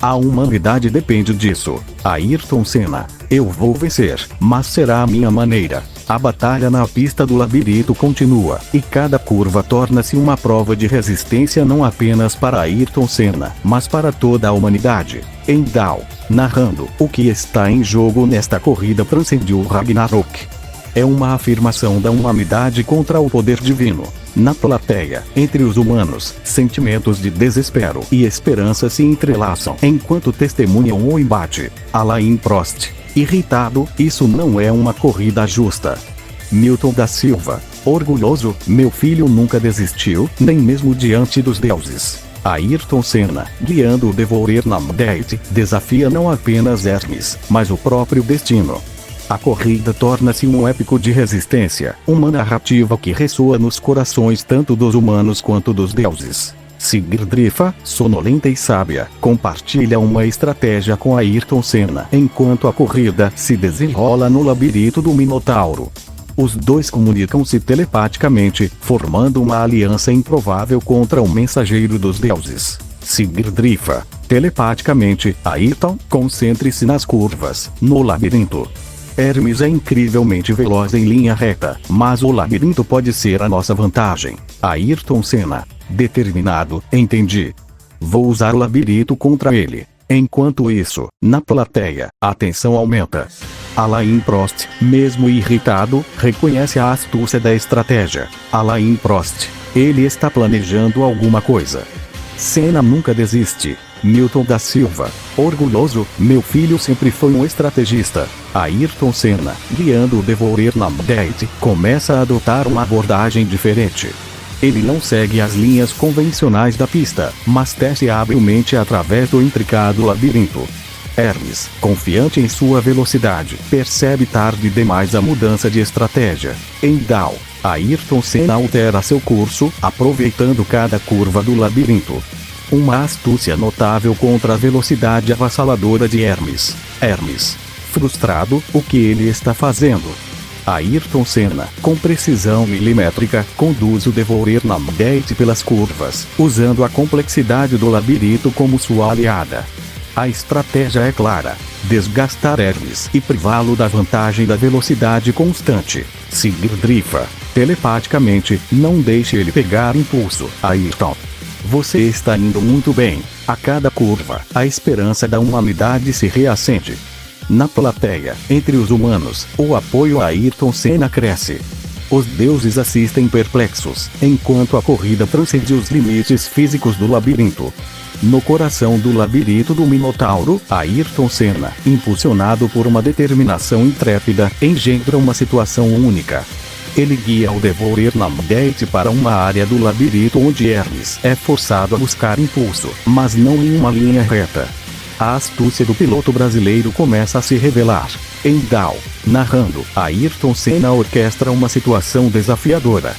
A humanidade depende disso. Ayrton Senna, eu vou vencer, mas será a minha maneira. A batalha na pista do labirinto continua, e cada curva torna-se uma prova de resistência não apenas para Ayrton Senna, mas para toda a humanidade. Em Dal, narrando: o que está em jogo nesta corrida transcende o Ragnarok. É uma afirmação da humanidade contra o poder divino. Na plateia, entre os humanos, sentimentos de desespero e esperança se entrelaçam enquanto testemunham o embate. Alain Prost, irritado: isso não é uma corrida justa. Milton da Silva, orgulhoso: meu filho nunca desistiu, nem mesmo diante dos deuses. Ayrton Senna, guiando o Devourer Namdate, desafia não apenas Hermes, mas o próprio destino. A corrida torna-se um épico de resistência, uma narrativa que ressoa nos corações tanto dos humanos quanto dos deuses. Sigdrifa, sonolenta e sábia, compartilha uma estratégia com Ayrton Senna enquanto a corrida se desenrola no labirinto do Minotauro. Os dois comunicam-se telepaticamente, formando uma aliança improvável contra o mensageiro dos deuses. Sigdrifa, telepaticamente: Ayrton, concentre-se nas curvas, no labirinto. Hermes é incrivelmente veloz em linha reta, mas o labirinto pode ser a nossa vantagem. Ayrton Senna, determinado: entendi. Vou usar o labirinto contra ele. Enquanto isso, na plateia, a tensão aumenta. Alain Prost, mesmo irritado, reconhece a astúcia da estratégia. Alain Prost, ele está planejando alguma coisa. Senna nunca desiste. Milton da Silva, orgulhoso: meu filho sempre foi um estrategista. Ayrton Senna, guiando o Devourer Namdate, começa a adotar uma abordagem diferente. Ele não segue as linhas convencionais da pista, mas tece habilmente através do intricado labirinto. Hermes, confiante em sua velocidade, percebe tarde demais a mudança de estratégia. Em Dal, Ayrton Senna altera seu curso, aproveitando cada curva do labirinto. Uma astúcia notável contra a velocidade avassaladora de Hermes. Hermes, frustrado: o que ele está fazendo? Ayrton Senna, com precisão milimétrica, conduz o Devourer Namdate pelas curvas, usando a complexidade do labirinto como sua aliada. A estratégia é clara: desgastar Hermes e privá-lo da vantagem da velocidade constante. Seguir Drifa telepaticamente, não deixe ele pegar impulso. Ayrton, você está indo muito bem. A cada curva, a esperança da humanidade se reacende. Na plateia, entre os humanos, o apoio a Ayrton Senna cresce. Os deuses assistem perplexos, enquanto a corrida transcende os limites físicos do labirinto. No coração do labirinto do Minotauro, Ayrton Senna, impulsionado por uma determinação intrépida, engendra uma situação única. Ele guia o Devourer Namdate para uma área do labirinto onde Hermes é forçado a buscar impulso, mas não em uma linha reta. A astúcia do piloto brasileiro começa a se revelar. Em Dow, narrando, Ayrton Senna orquestra uma situação desafiadora.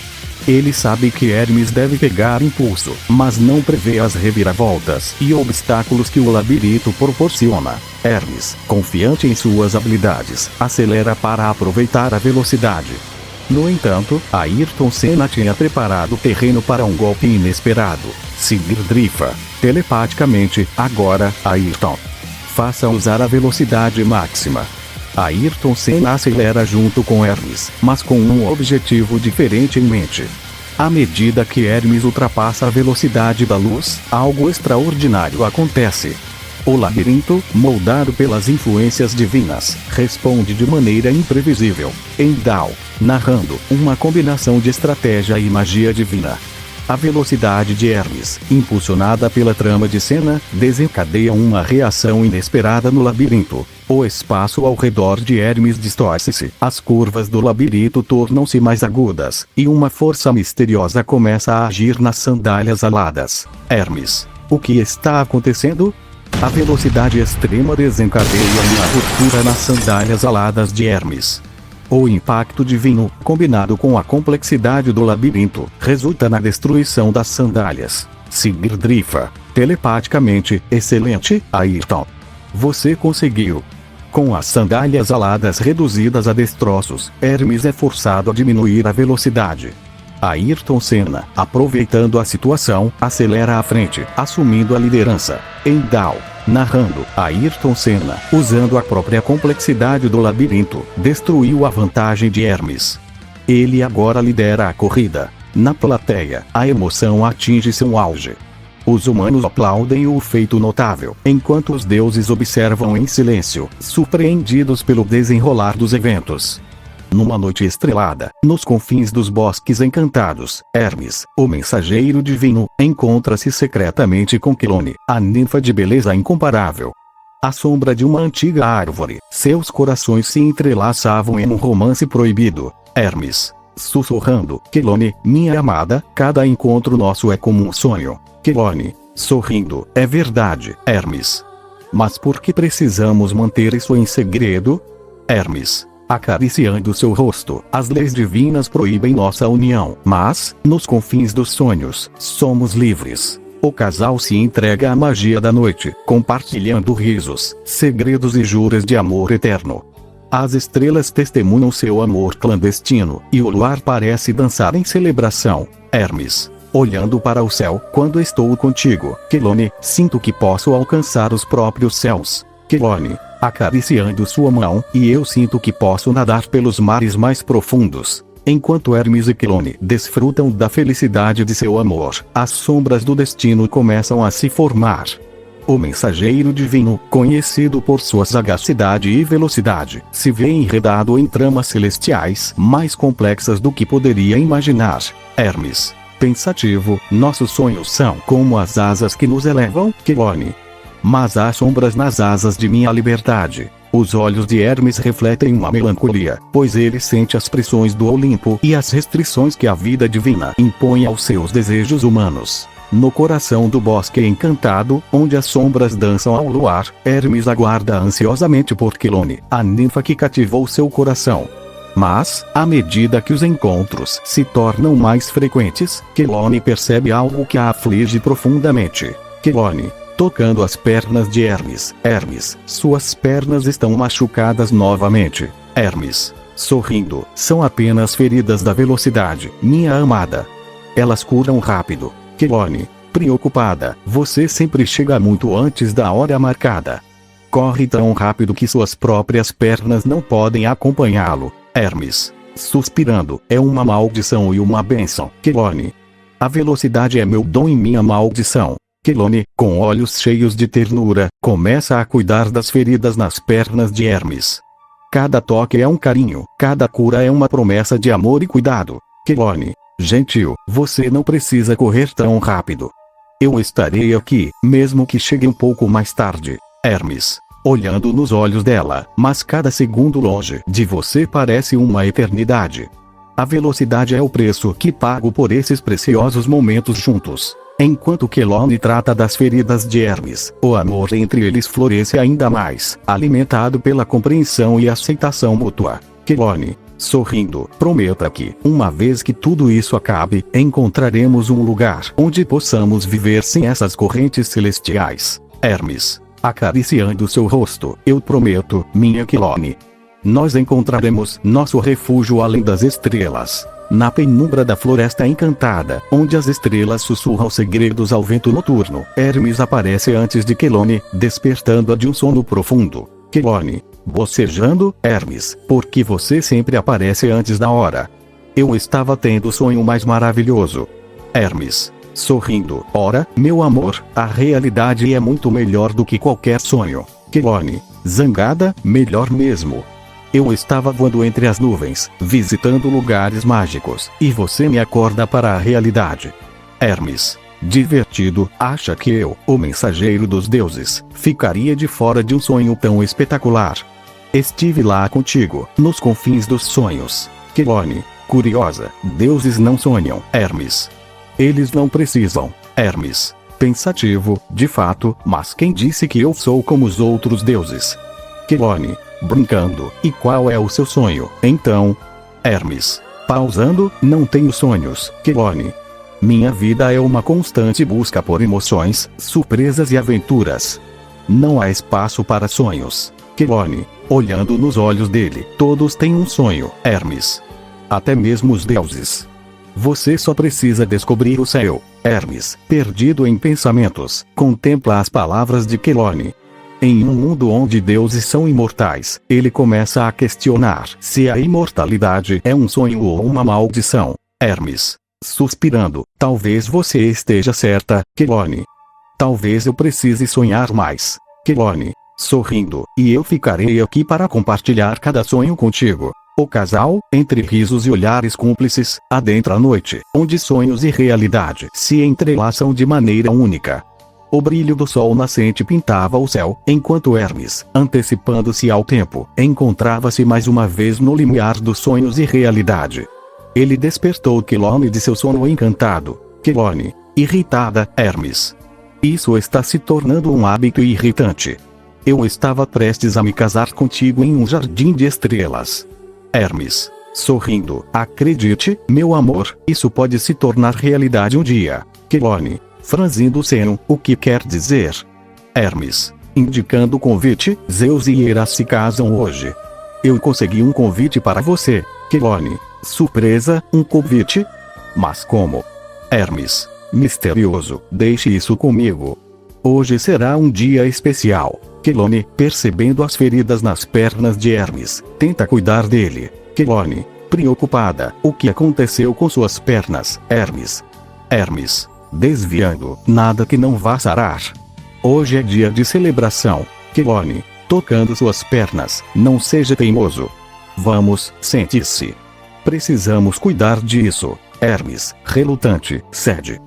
Ele sabe que Hermes deve pegar impulso, mas não prevê as reviravoltas e obstáculos que o labirinto proporciona. Hermes, confiante em suas habilidades, acelera para aproveitar a velocidade. No entanto, Ayrton Senna tinha preparado o terreno para um golpe inesperado. Seguir Drifa telepaticamente, agora, Ayrton. Faça usar a velocidade máxima. Ayrton Senna acelera junto com Hermes, mas com um objetivo diferente em mente. À medida que Hermes ultrapassa a velocidade da luz, algo extraordinário acontece. O labirinto, moldado pelas influências divinas, responde de maneira imprevisível. Em Dow, narrando, uma combinação de estratégia e magia divina. A velocidade de Hermes, impulsionada pela trama de Senna, desencadeia uma reação inesperada no labirinto. O espaço ao redor de Hermes distorce-se, as curvas do labirinto tornam-se mais agudas, e uma força misteriosa começa a agir nas sandálias aladas. Hermes, o que está acontecendo? A velocidade extrema desencadeia uma ruptura nas sandálias aladas de Hermes. O impacto divino, combinado com a complexidade do labirinto, resulta na destruição das sandálias. Seguir Drifa telepaticamente, excelente, Ayrton. Você conseguiu. Com as sandálias aladas reduzidas a destroços, Hermes é forçado a diminuir a velocidade. Ayrton Senna, aproveitando a situação, acelera à frente, assumindo a liderança. Em Dow, narrando, Ayrton Senna, usando a própria complexidade do labirinto, destruiu a vantagem de Hermes. Ele agora lidera a corrida. Na plateia, a emoção atinge seu auge. Os humanos aplaudem o feito notável, enquanto os deuses observam em silêncio, surpreendidos pelo desenrolar dos eventos. Numa noite estrelada, nos confins dos bosques encantados, Hermes, o mensageiro divino, encontra-se secretamente com Quelone, a ninfa de beleza incomparável. À sombra de uma antiga árvore, seus corações se entrelaçavam em um romance proibido. Hermes, sussurrando, Quelone, minha amada, cada encontro nosso é como um sonho. Quelone, sorrindo, é verdade, Hermes. Mas por que precisamos manter isso em segredo? Hermes, acariciando seu rosto, as leis divinas proíbem nossa união, mas, nos confins dos sonhos, somos livres. O casal se entrega à magia da noite, compartilhando risos, segredos e juras de amor eterno. As estrelas testemunham seu amor clandestino, e o luar parece dançar em celebração. Hermes, olhando para o céu, quando estou contigo, Quelone, sinto que posso alcançar os próprios céus. Quelone, acariciando sua mão, e eu sinto que posso nadar pelos mares mais profundos. Enquanto Hermes e Quelone desfrutam da felicidade de seu amor, as sombras do destino começam a se formar. O mensageiro divino, conhecido por sua sagacidade e velocidade, se vê enredado em tramas celestiais mais complexas do que poderia imaginar. Hermes, pensativo, nossos sonhos são como as asas que nos elevam, Quelone. Mas há sombras nas asas de minha liberdade. Os olhos de Hermes refletem uma melancolia, pois ele sente as pressões do Olimpo e as restrições que a vida divina impõe aos seus desejos humanos. No coração do bosque encantado, onde as sombras dançam ao luar, Hermes aguarda ansiosamente por Quelone, a ninfa que cativou seu coração. Mas, à medida que os encontros se tornam mais frequentes, Quelone percebe algo que a aflige profundamente. Quelone, tocando as pernas de Hermes. Hermes, suas pernas estão machucadas novamente. Hermes, sorrindo, são apenas feridas da velocidade, minha amada. Elas curam rápido. Quelone, preocupada, você sempre chega muito antes da hora marcada. Corre tão rápido que suas próprias pernas não podem acompanhá-lo. Hermes, suspirando, é uma maldição e uma bênção. Quelone, a velocidade é meu dom e minha maldição. Quelone, com olhos cheios de ternura, começa a cuidar das feridas nas pernas de Hermes. Cada toque é um carinho, cada cura é uma promessa de amor e cuidado. Quelone, gentil, você não precisa correr tão rápido. Eu estarei aqui, mesmo que chegue um pouco mais tarde. Hermes, olhando nos olhos dela, mas cada segundo longe de você parece uma eternidade. A velocidade é o preço que pago por esses preciosos momentos juntos. Enquanto Quelone trata das feridas de Hermes, o amor entre eles floresce ainda mais, alimentado pela compreensão e aceitação mútua. Quelone, sorrindo, prometa que, uma vez que tudo isso acabe, encontraremos um lugar onde possamos viver sem essas correntes celestiais. Hermes, acariciando seu rosto, eu prometo, minha Quelone. Nós encontraremos nosso refúgio além das estrelas. Na penumbra da floresta encantada, onde as estrelas sussurram segredos ao vento noturno, Hermes aparece antes de Quelone, despertando-a de um sono profundo. Quelone, bocejando, Hermes, porque você sempre aparece antes da hora. Eu estava tendo o sonho mais maravilhoso. Hermes, sorrindo, ora, meu amor, a realidade é muito melhor do que qualquer sonho. Quelone, zangada, melhor mesmo. Eu estava voando entre as nuvens, visitando lugares mágicos, e você me acorda para a realidade. Hermes, divertido, acha que eu, o mensageiro dos deuses, ficaria de fora de um sonho tão espetacular? Estive lá contigo, nos confins dos sonhos. Quelone, curiosa, deuses não sonham. Hermes, eles não precisam. Hermes, pensativo, de fato, mas quem disse que eu sou como os outros deuses? Quelone, brincando, e qual é o seu sonho, então? Hermes, pausando, não tenho sonhos. Quelone, minha vida é uma constante busca por emoções, surpresas e aventuras. Não há espaço para sonhos. Quelone, olhando nos olhos dele, todos têm um sonho. Hermes, até mesmo os deuses. Você só precisa descobrir o céu. Hermes, perdido em pensamentos, contempla as palavras de Quelone. Em um mundo onde deuses são imortais, ele começa a questionar se a imortalidade é um sonho ou uma maldição. Hermes, suspirando, talvez você esteja certa, Quelone. Talvez eu precise sonhar mais. Quelone, sorrindo, e eu ficarei aqui para compartilhar cada sonho contigo. O casal, entre risos e olhares cúmplices, adentra a noite, onde sonhos e realidade se entrelaçam de maneira única. O brilho do sol nascente pintava o céu, enquanto Hermes, antecipando-se ao tempo, encontrava-se mais uma vez no limiar dos sonhos e realidade. Ele despertou Quelone de seu sono encantado. Quelone, irritada, Hermes. Isso está se tornando um hábito irritante. Eu estava prestes a me casar contigo em um jardim de estrelas. Hermes, sorrindo, acredite, meu amor, isso pode se tornar realidade um dia. Quelone, franzindo o seno, o que quer dizer? Hermes, indicando o convite, Zeus e Hera se casam hoje. Eu consegui um convite para você. Quelone, surpresa, um convite? Mas como? Hermes, misterioso, deixe isso comigo. Hoje será um dia especial. Quelone, percebendo as feridas nas pernas de Hermes, tenta cuidar dele. Quelone, preocupada, o que aconteceu com suas pernas? Hermes. Hermes, desviando, nada que não vá sarar. Hoje é dia de celebração. Quelone, tocando suas pernas, não seja teimoso. Vamos, sente-se. Precisamos cuidar disso. Hermes, relutante, cede.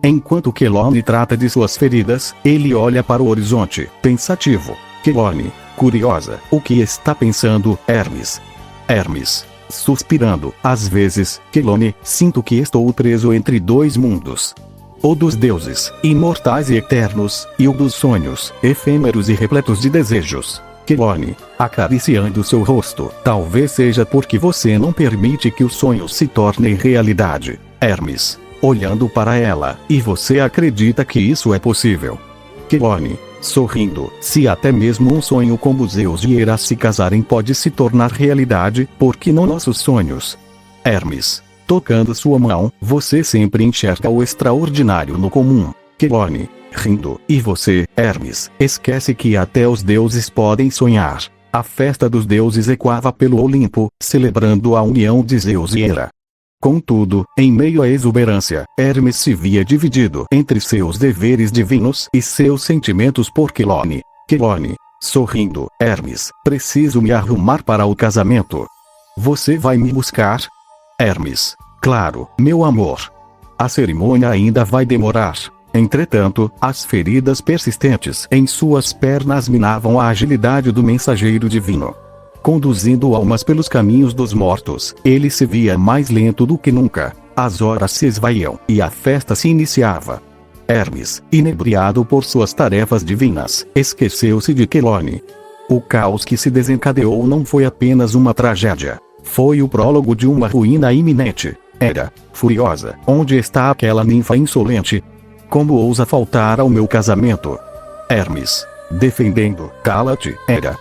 Enquanto Quelone trata de suas feridas, ele olha para o horizonte, pensativo. Quelone, curiosa, o que está pensando, Hermes? Hermes, suspirando, às vezes, Quelone, sinto que estou preso entre dois mundos. O dos deuses, imortais e eternos, e o dos sonhos, efêmeros e repletos de desejos. Quelone, acariciando seu rosto, talvez seja porque você não permite que os sonhos se tornem realidade. Hermes, olhando para ela, e você acredita que isso é possível? Quelone, sorrindo, se até mesmo um sonho como Zeus e Hera se casarem pode se tornar realidade, por que não nossos sonhos? Hermes, tocando sua mão, você sempre enxerga o extraordinário no comum. Quelone, rindo, e você, Hermes, esquece que até os deuses podem sonhar. A festa dos deuses ecoava pelo Olimpo, celebrando a união de Zeus e Hera. Contudo, em meio à exuberância, Hermes se via dividido entre seus deveres divinos e seus sentimentos por Quelone. Quelone, sorrindo, Hermes, preciso me arrumar para o casamento. Você vai me buscar? Hermes, claro, meu amor. A cerimônia ainda vai demorar. Entretanto, as feridas persistentes em suas pernas minavam a agilidade do mensageiro divino. Conduzindo almas pelos caminhos dos mortos, ele se via mais lento do que nunca. As horas se esvaíam, e a festa se iniciava. Hermes, inebriado por suas tarefas divinas, esqueceu-se de Quelone. O caos que se desencadeou não foi apenas uma tragédia. Foi o prólogo de uma ruína iminente. Hera, furiosa, onde está aquela ninfa insolente? Como ousa faltar ao meu casamento? Hermes, defendendo, cala-te, Hera.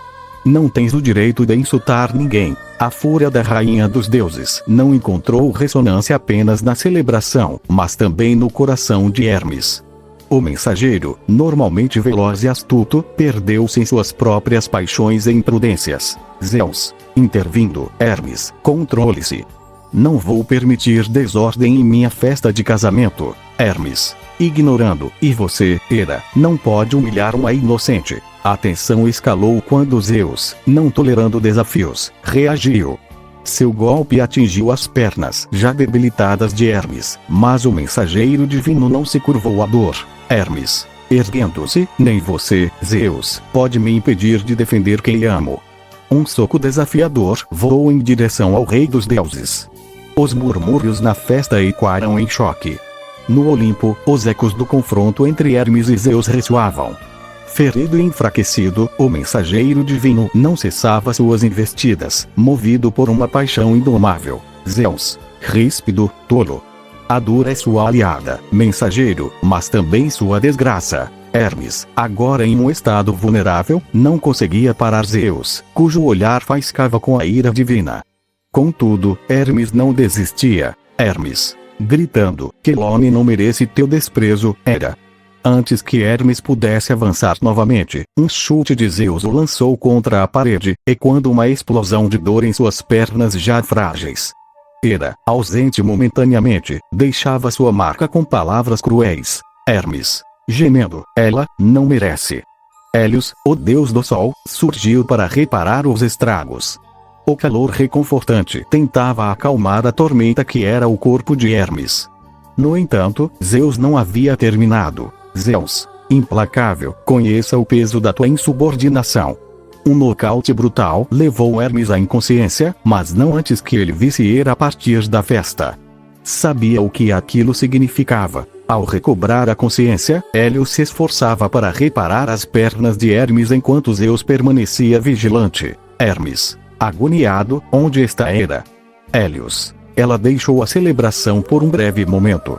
Não tens o direito de insultar ninguém. A fúria da rainha dos deuses não encontrou ressonância apenas na celebração, mas também no coração de Hermes. O mensageiro, normalmente veloz e astuto, perdeu-se em suas próprias paixões e imprudências. Zeus, intervindo, Hermes, controle-se. Não vou permitir desordem em minha festa de casamento. Hermes, ignorando, e você, Hera, não pode humilhar uma inocente. A tensão escalou quando Zeus, não tolerando desafios, reagiu. Seu golpe atingiu as pernas já debilitadas de Hermes, mas o mensageiro divino não se curvou à dor. Hermes, erguendo-se, nem você, Zeus, pode me impedir de defender quem amo. Um soco desafiador voou em direção ao rei dos deuses. Os murmúrios na festa ecoaram em choque. No Olimpo, os ecos do confronto entre Hermes e Zeus ressoavam. Ferido e enfraquecido, o mensageiro divino não cessava suas investidas, movido por uma paixão indomável. Zeus, ríspido, tolo. A dor é sua aliada, mensageiro, mas também sua desgraça. Hermes, agora em um estado vulnerável, não conseguia parar Zeus, cujo olhar faiscava com a ira divina. Contudo, Hermes não desistia. Hermes, gritando, Quelone não merece teu desprezo, Hera. Antes que Hermes pudesse avançar novamente, um chute de Zeus o lançou contra a parede, ecoando uma explosão de dor em suas pernas já frágeis. Hera, ausente momentaneamente, deixava sua marca com palavras cruéis. Hermes, gemendo, ela não merece. Hélios, o deus do sol, surgiu para reparar os estragos. O calor reconfortante tentava acalmar a tormenta que era o corpo de Hermes. No entanto, Zeus não havia terminado. Zeus, implacável, conheça o peso da tua insubordinação. Um nocaute brutal levou Hermes à inconsciência, mas não antes que ele visse Hera partir da festa. Sabia o que aquilo significava. Ao recobrar a consciência, Hélio se esforçava para reparar as pernas de Hermes enquanto Zeus permanecia vigilante. Hermes, agoniado, onde está Hera? Hélios, ela deixou a celebração por um breve momento.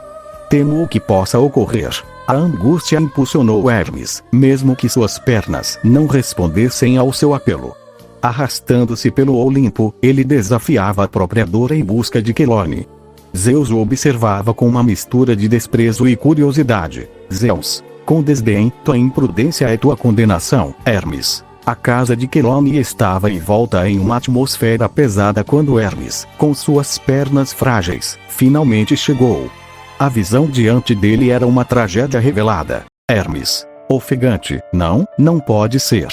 Temo o que possa ocorrer. A angústia impulsionou Hermes, mesmo que suas pernas não respondessem ao seu apelo. Arrastando-se pelo Olimpo, ele desafiava a própria dor em busca de Quelone. Zeus o observava com uma mistura de desprezo e curiosidade. Zeus, com desdém, tua imprudência é tua condenação. Hermes, a casa de Quelone estava envolta em uma atmosfera pesada quando Hermes, com suas pernas frágeis, finalmente chegou. A visão diante dele era uma tragédia revelada. Hermes, ofegante, não pode ser.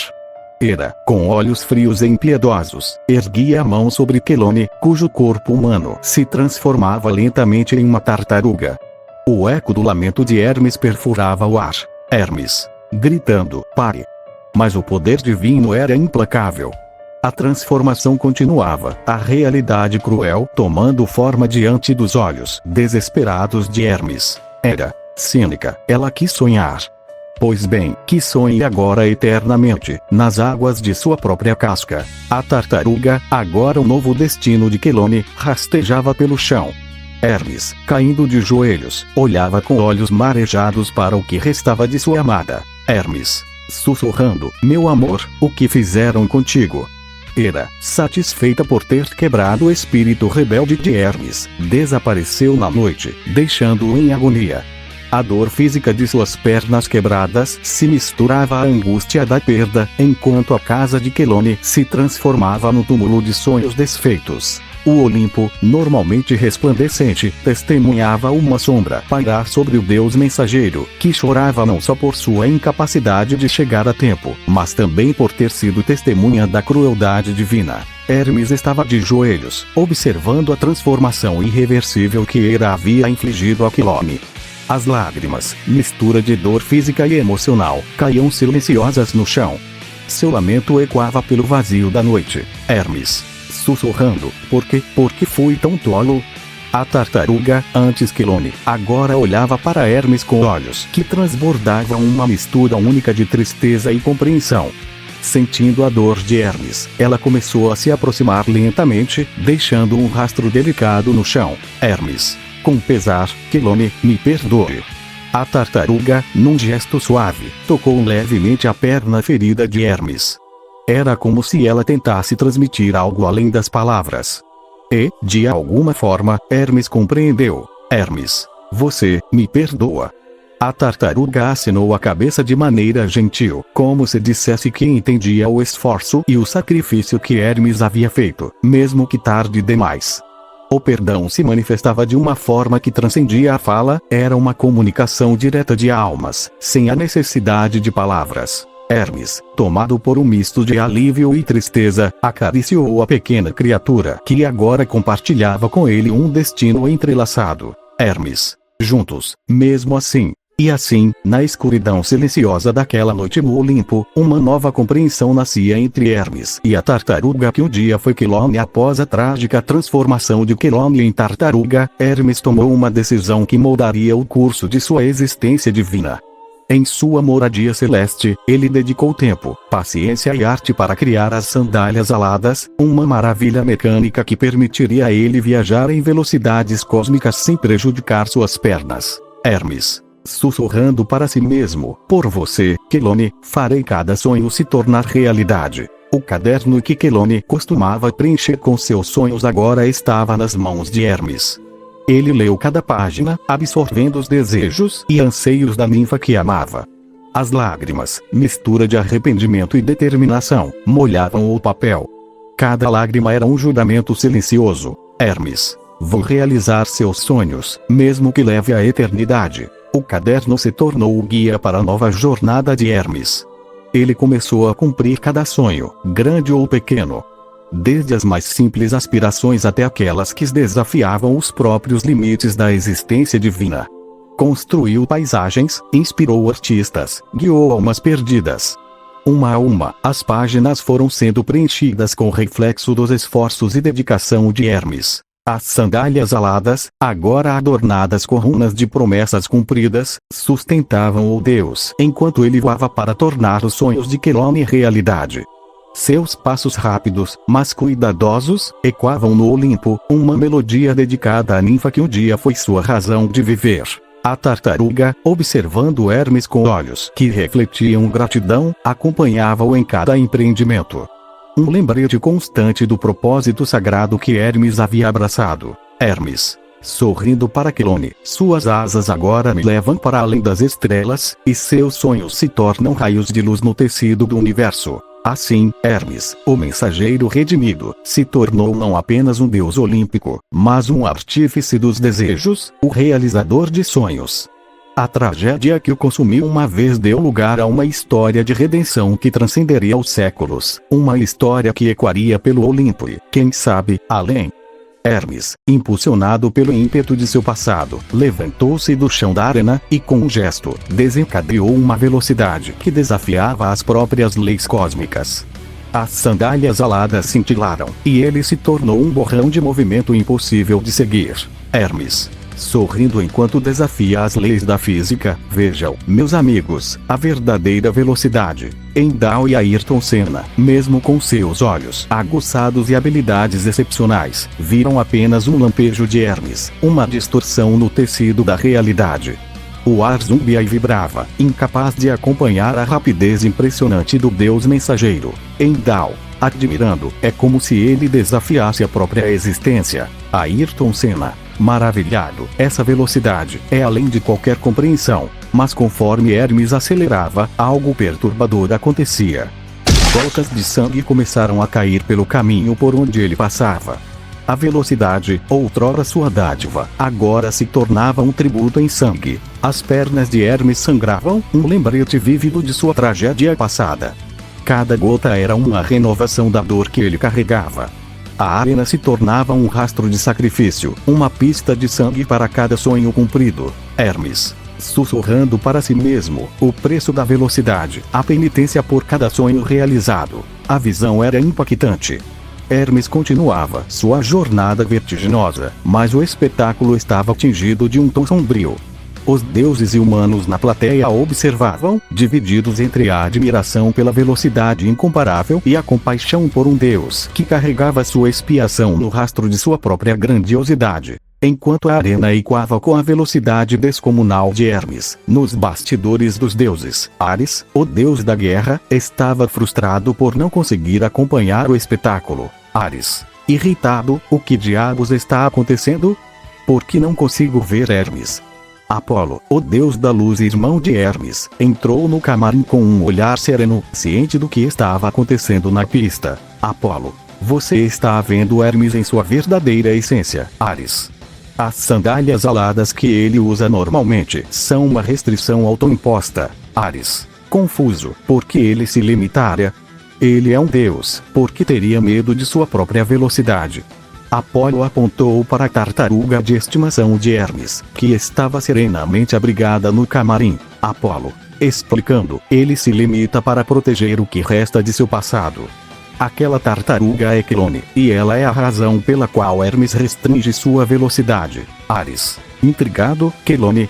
Hera, com olhos frios e impiedosos, erguia a mão sobre Quelone, cujo corpo humano se transformava lentamente em uma tartaruga. O eco do lamento de Hermes perfurava o ar. Hermes, gritando, pare. Mas o poder divino era implacável. A transformação continuava, a realidade cruel tomando forma diante dos olhos desesperados de Hermes. Hera, cínica, ela quis sonhar. Pois bem, que sonhe agora eternamente, nas águas de sua própria casca. A tartaruga, agora o novo destino de Quelone, rastejava pelo chão. Hermes, caindo de joelhos, olhava com olhos marejados para o que restava de sua amada. Hermes, sussurrando: meu amor, o que fizeram contigo? Hera, satisfeita por ter quebrado o espírito rebelde de Hermes, desapareceu na noite, deixando-o em agonia. A dor física de suas pernas quebradas se misturava à angústia da perda, enquanto a casa de Quelone se transformava no túmulo de sonhos desfeitos. O Olimpo, normalmente resplandecente, testemunhava uma sombra pairar sobre o deus mensageiro, que chorava não só por sua incapacidade de chegar a tempo, mas também por ter sido testemunha da crueldade divina. Hermes estava de joelhos, observando a transformação irreversível que Hera havia infligido a Quelone. As lágrimas, mistura de dor física e emocional, caíam silenciosas no chão. Seu lamento ecoava pelo vazio da noite. Hermes, sussurrando: por que fui tão tolo? A tartaruga, antes Quelone, agora olhava para Hermes com olhos que transbordavam uma mistura única de tristeza e compreensão. Sentindo a dor de Hermes, ela começou a se aproximar lentamente, deixando um rastro delicado no chão. Hermes, com pesar: Quelone, me perdoe. A tartaruga, num gesto suave, tocou levemente a perna ferida de Hermes. Era como se ela tentasse transmitir algo além das palavras. E, de alguma forma, Hermes compreendeu. Hermes, você me perdoa. A tartaruga acenou a cabeça de maneira gentil, como se dissesse que entendia o esforço e o sacrifício que Hermes havia feito, mesmo que tarde demais. O perdão se manifestava de uma forma que transcendia a fala, era uma comunicação direta de almas, sem a necessidade de palavras. Hermes, tomado por um misto de alívio e tristeza, acariciou a pequena criatura que agora compartilhava com ele um destino entrelaçado. Hermes, juntos, mesmo assim. E assim, na escuridão silenciosa daquela noite no Olimpo, uma nova compreensão nascia entre Hermes e a tartaruga que um dia foi Quelone. Após a trágica transformação de Quelone em tartaruga, Hermes tomou uma decisão que moldaria o curso de sua existência divina. Em sua moradia celeste, ele dedicou tempo, paciência e arte para criar as sandálias aladas, uma maravilha mecânica que permitiria a ele viajar em velocidades cósmicas sem prejudicar suas pernas. Hermes, sussurrando para si mesmo: por você, Quelone, farei cada sonho se tornar realidade. O caderno que Quelone costumava preencher com seus sonhos agora estava nas mãos de Hermes. Ele leu cada página, absorvendo os desejos e anseios da ninfa que amava. As lágrimas, mistura de arrependimento e determinação, molhavam o papel. Cada lágrima era um juramento silencioso. Hermes, vou realizar seus sonhos, mesmo que leve a eternidade. O caderno se tornou o guia para a nova jornada de Hermes. Ele começou a cumprir cada sonho, grande ou pequeno. Desde as mais simples aspirações até aquelas que desafiavam os próprios limites da existência divina. Construiu paisagens, inspirou artistas, guiou almas perdidas. Uma a uma, as páginas foram sendo preenchidas com o reflexo dos esforços e dedicação de Hermes. As sandálias aladas, agora adornadas com runas de promessas cumpridas, sustentavam o deus enquanto ele voava para tornar os sonhos de Quelone realidade. Seus passos rápidos, mas cuidadosos, ecoavam no Olimpo, uma melodia dedicada à ninfa que um dia foi sua razão de viver. A tartaruga, observando Hermes com olhos que refletiam gratidão, acompanhava-o em cada empreendimento. Um lembrete constante do propósito sagrado que Hermes havia abraçado. Hermes, sorrindo para Quelone, suas asas agora me levam para além das estrelas, e seus sonhos se tornam raios de luz no tecido do universo. Assim, Hermes, o mensageiro redimido, se tornou não apenas um deus olímpico, mas um artífice dos desejos, o realizador de sonhos. A tragédia que o consumiu uma vez deu lugar a uma história de redenção que transcenderia os séculos, uma história que ecoaria pelo Olimpo e, quem sabe, além. Hermes, impulsionado pelo ímpeto de seu passado, levantou-se do chão da arena, e com um gesto, desencadeou uma velocidade que desafiava as próprias leis cósmicas. As sandálias aladas cintilaram, e ele se tornou um borrão de movimento impossível de seguir. Hermes, sorrindo enquanto desafia as leis da física, vejam, meus amigos, a verdadeira velocidade. Endal e Ayrton Senna, mesmo com seus olhos aguçados e habilidades excepcionais, viram apenas um lampejo de Hermes, uma distorção no tecido da realidade. O ar zumbia e vibrava, incapaz de acompanhar a rapidez impressionante do deus mensageiro. Endal, admirando, é como se ele desafiasse a própria existência. Ayrton Senna, maravilhado, essa velocidade é além de qualquer compreensão. Mas conforme Hermes acelerava, algo perturbador acontecia. Gotas de sangue começaram a cair pelo caminho por onde ele passava. A velocidade, outrora sua dádiva, agora se tornava um tributo em sangue. As pernas de Hermes sangravam, um lembrete vívido de sua tragédia passada. Cada gota era uma renovação da dor que ele carregava. A arena se tornava um rastro de sacrifício, uma pista de sangue para cada sonho cumprido. Hermes, sussurrando para si mesmo, o preço da velocidade, a penitência por cada sonho realizado. A visão era impactante. Hermes continuava sua jornada vertiginosa, mas o espetáculo estava tingido de um tom sombrio. Os deuses e humanos na plateia observavam, divididos entre a admiração pela velocidade incomparável e a compaixão por um deus que carregava sua expiação no rastro de sua própria grandiosidade. Enquanto a arena ecoava com a velocidade descomunal de Hermes, nos bastidores dos deuses, Ares, o deus da guerra, estava frustrado por não conseguir acompanhar o espetáculo. Ares, irritado, o que diabos está acontecendo? Por que não consigo ver Hermes? Apolo, o deus da luz e irmão de Hermes, entrou no camarim com um olhar sereno, ciente do que estava acontecendo na pista. Apolo, você está vendo Hermes em sua verdadeira essência. Ares, as sandálias aladas que ele usa normalmente são uma restrição autoimposta. Ares, confuso, porque ele se limitaria. Ele é um deus, porque teria medo de sua própria velocidade. Apolo apontou para a tartaruga de estimação de Hermes, que estava serenamente abrigada no camarim. Apolo, explicando, ele se limita para proteger o que resta de seu passado. Aquela tartaruga é Quelone, e ela é a razão pela qual Hermes restringe sua velocidade. Ares, intrigado, Quelone?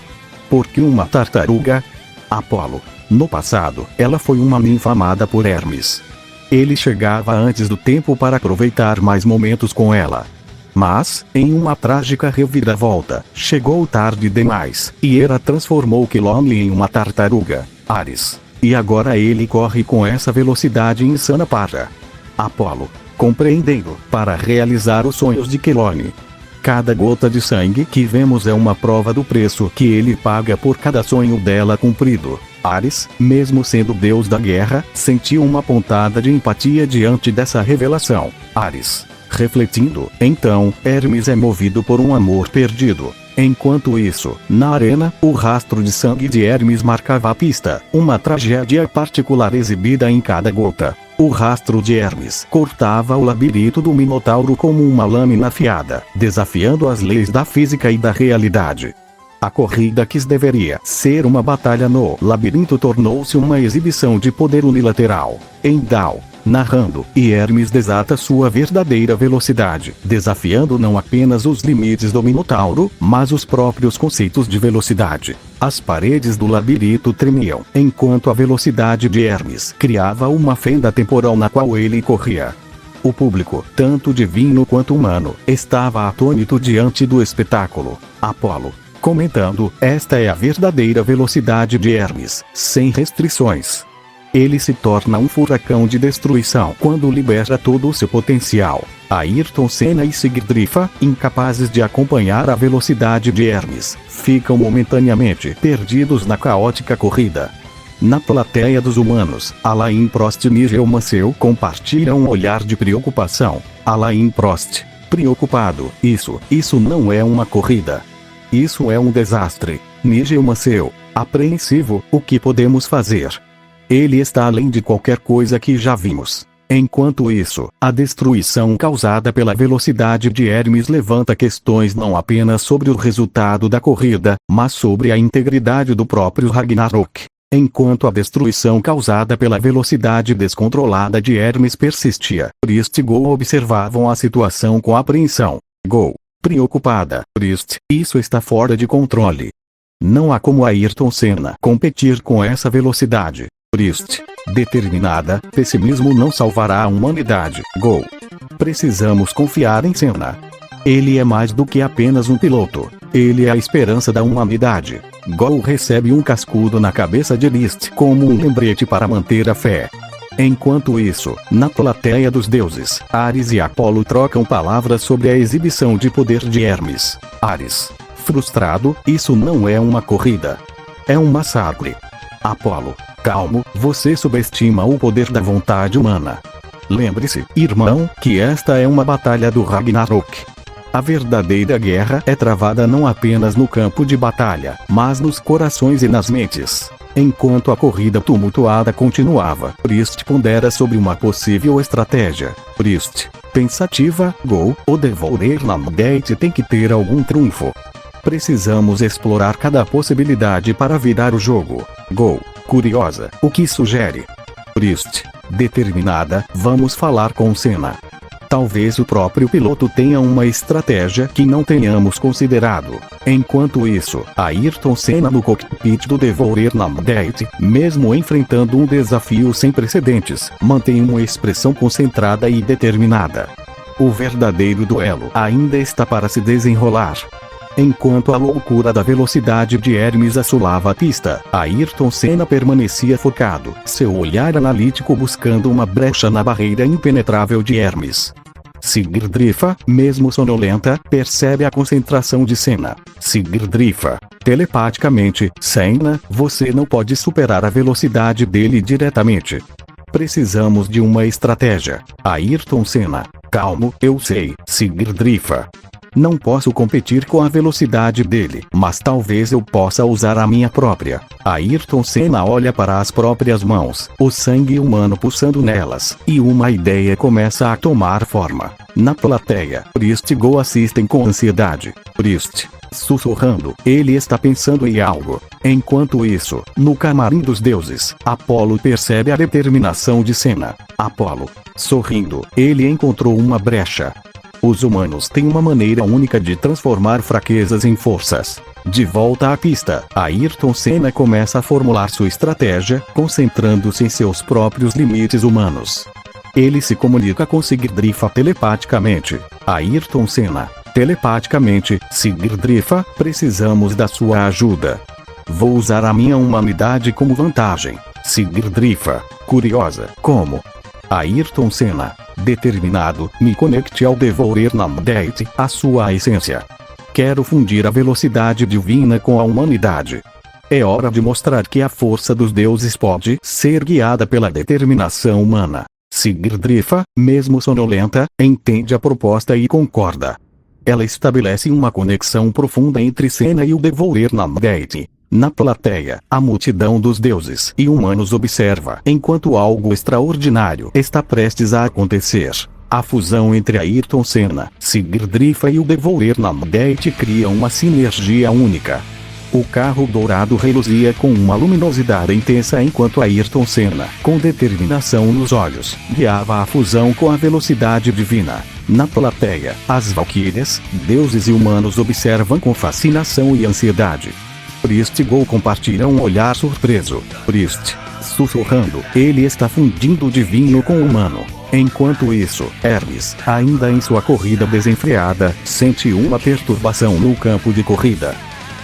Por que uma tartaruga? Apolo, no passado, ela foi uma ninfa amada por Hermes. Ele chegava antes do tempo para aproveitar mais momentos com ela. Mas, em uma trágica reviravolta, chegou tarde demais, e Hera transformou Quelone em uma tartaruga. Ares, e agora ele corre com essa velocidade insana para Apolo, compreendendo, para realizar os sonhos de Quelone. Cada gota de sangue que vemos é uma prova do preço que ele paga por cada sonho dela cumprido. Ares, mesmo sendo deus da guerra, sentiu uma pontada de empatia diante dessa revelação. Ares, refletindo, então, Hermes é movido por um amor perdido. Enquanto isso, na arena, o rastro de sangue de Hermes marcava a pista, uma tragédia particular exibida em cada gota. O rastro de Hermes cortava o labirinto do Minotauro como uma lâmina afiada, desafiando as leis da física e da realidade. A corrida que deveria ser uma batalha no labirinto tornou-se uma exibição de poder unilateral. Endal, narrando, e Hermes desata sua verdadeira velocidade, desafiando não apenas os limites do Minotauro, mas os próprios conceitos de velocidade. As paredes do labirinto tremiam, enquanto a velocidade de Hermes criava uma fenda temporal na qual ele corria. O público, tanto divino quanto humano, estava atônito diante do espetáculo. Apolo, comentando, esta é a verdadeira velocidade de Hermes, sem restrições. Ele se torna um furacão de destruição quando libera todo o seu potencial. Ayrton Senna e Sigdrifa, incapazes de acompanhar a velocidade de Hermes, ficam momentaneamente perdidos na caótica corrida. Na plateia dos humanos, Alain Prost e Nigel Mansell compartilham um olhar de preocupação. Alain Prost, preocupado, isso não é uma corrida. Isso é um desastre. Nigel Mansell, apreensivo, o que podemos fazer? Ele está além de qualquer coisa que já vimos. Enquanto isso, a destruição causada pela velocidade de Hermes levanta questões não apenas sobre o resultado da corrida, mas sobre a integridade do próprio Ragnarok. Enquanto a destruição causada pela velocidade descontrolada de Hermes persistia, Priest e Go observavam a situação com apreensão. Go, preocupada. Priest, isso está fora de controle. Não há como Ayrton Senna competir com essa velocidade. Priest, determinada, pessimismo não salvará a humanidade. Go, precisamos confiar em Senna. Ele é mais do que apenas um piloto. Ele é a esperança da humanidade. Gol recebe um cascudo na cabeça de List como um lembrete para manter a fé. Enquanto isso, na plateia dos deuses, Ares e Apolo trocam palavras sobre a exibição de poder de Hermes. Ares: frustrado, isso não é uma corrida. É um massacre. Apolo: calmo, você subestima o poder da vontade humana. Lembre-se, irmão, que esta é uma batalha do Ragnarok. A verdadeira guerra é travada não apenas no campo de batalha, mas nos corações e nas mentes. Enquanto a corrida tumultuada continuava, Prist pondera sobre uma possível estratégia. Prist, pensativa: Gol, o Devourer Namdate tem que ter algum trunfo. Precisamos explorar cada possibilidade para virar o jogo. Gol, curiosa, o que sugere? Prist, determinada: vamos falar com Senna. Talvez o próprio piloto tenha uma estratégia que não tenhamos considerado. Enquanto isso, Ayrton Senna no cockpit do Devourer Namdate, mesmo enfrentando um desafio sem precedentes, mantém uma expressão concentrada e determinada. O verdadeiro duelo ainda está para se desenrolar. Enquanto a loucura da velocidade de Hermes assolava a pista, Ayrton Senna permanecia focado, seu olhar analítico buscando uma brecha na barreira impenetrável de Hermes. Sigurdrifa, mesmo sonolenta, percebe a concentração de Senna. Sigurdrifa, telepaticamente: Senna, você não pode superar a velocidade dele diretamente. Precisamos de uma estratégia. Ayrton Senna: calmo, eu sei, Sigurdrifa. Não posso competir com a velocidade dele, mas talvez eu possa usar a minha própria. Ayrton Senna olha para as próprias mãos, o sangue humano pulsando nelas, e uma ideia começa a tomar forma. Na plateia, Prist e Gol assistem com ansiedade. Prist, sussurrando, ele está pensando em algo. Enquanto isso, no camarim dos deuses, Apolo percebe a determinação de Senna. Apolo, sorrindo, ele encontrou uma brecha. Os humanos têm uma maneira única de transformar fraquezas em forças. De volta à pista, Ayrton Senna começa a formular sua estratégia, concentrando-se em seus próprios limites humanos. Ele se comunica com Sigurdrifa telepaticamente. Ayrton Senna, telepaticamente: Sigurdrifa, precisamos da sua ajuda. Vou usar a minha humanidade como vantagem. Sigurdrifa, curiosa: como? Ayrton Senna, determinado: me conecte ao Devourer Namdate, a sua essência. Quero fundir a velocidade divina com a humanidade. É hora de mostrar que a força dos deuses pode ser guiada pela determinação humana. Sigurdrifa, mesmo sonolenta, entende a proposta e concorda. Ela estabelece uma conexão profunda entre Senna e o Devourer Namdate. Na plateia, a multidão dos deuses e humanos observa enquanto algo extraordinário está prestes a acontecer. A fusão entre Ayrton Senna, Sigurdrifa e o Devourer Namdate cria uma sinergia única. O carro dourado reluzia com uma luminosidade intensa enquanto Ayrton Senna, com determinação nos olhos, guiava a fusão com a velocidade divina. Na plateia, as valquírias, deuses e humanos observam com fascinação e ansiedade. Prist e Gol compartilham um olhar surpreso. Prist, sussurrando, ele está fundindo o divino com o humano. Enquanto isso, Hermes, ainda em sua corrida desenfreada, sente uma perturbação no campo de corrida.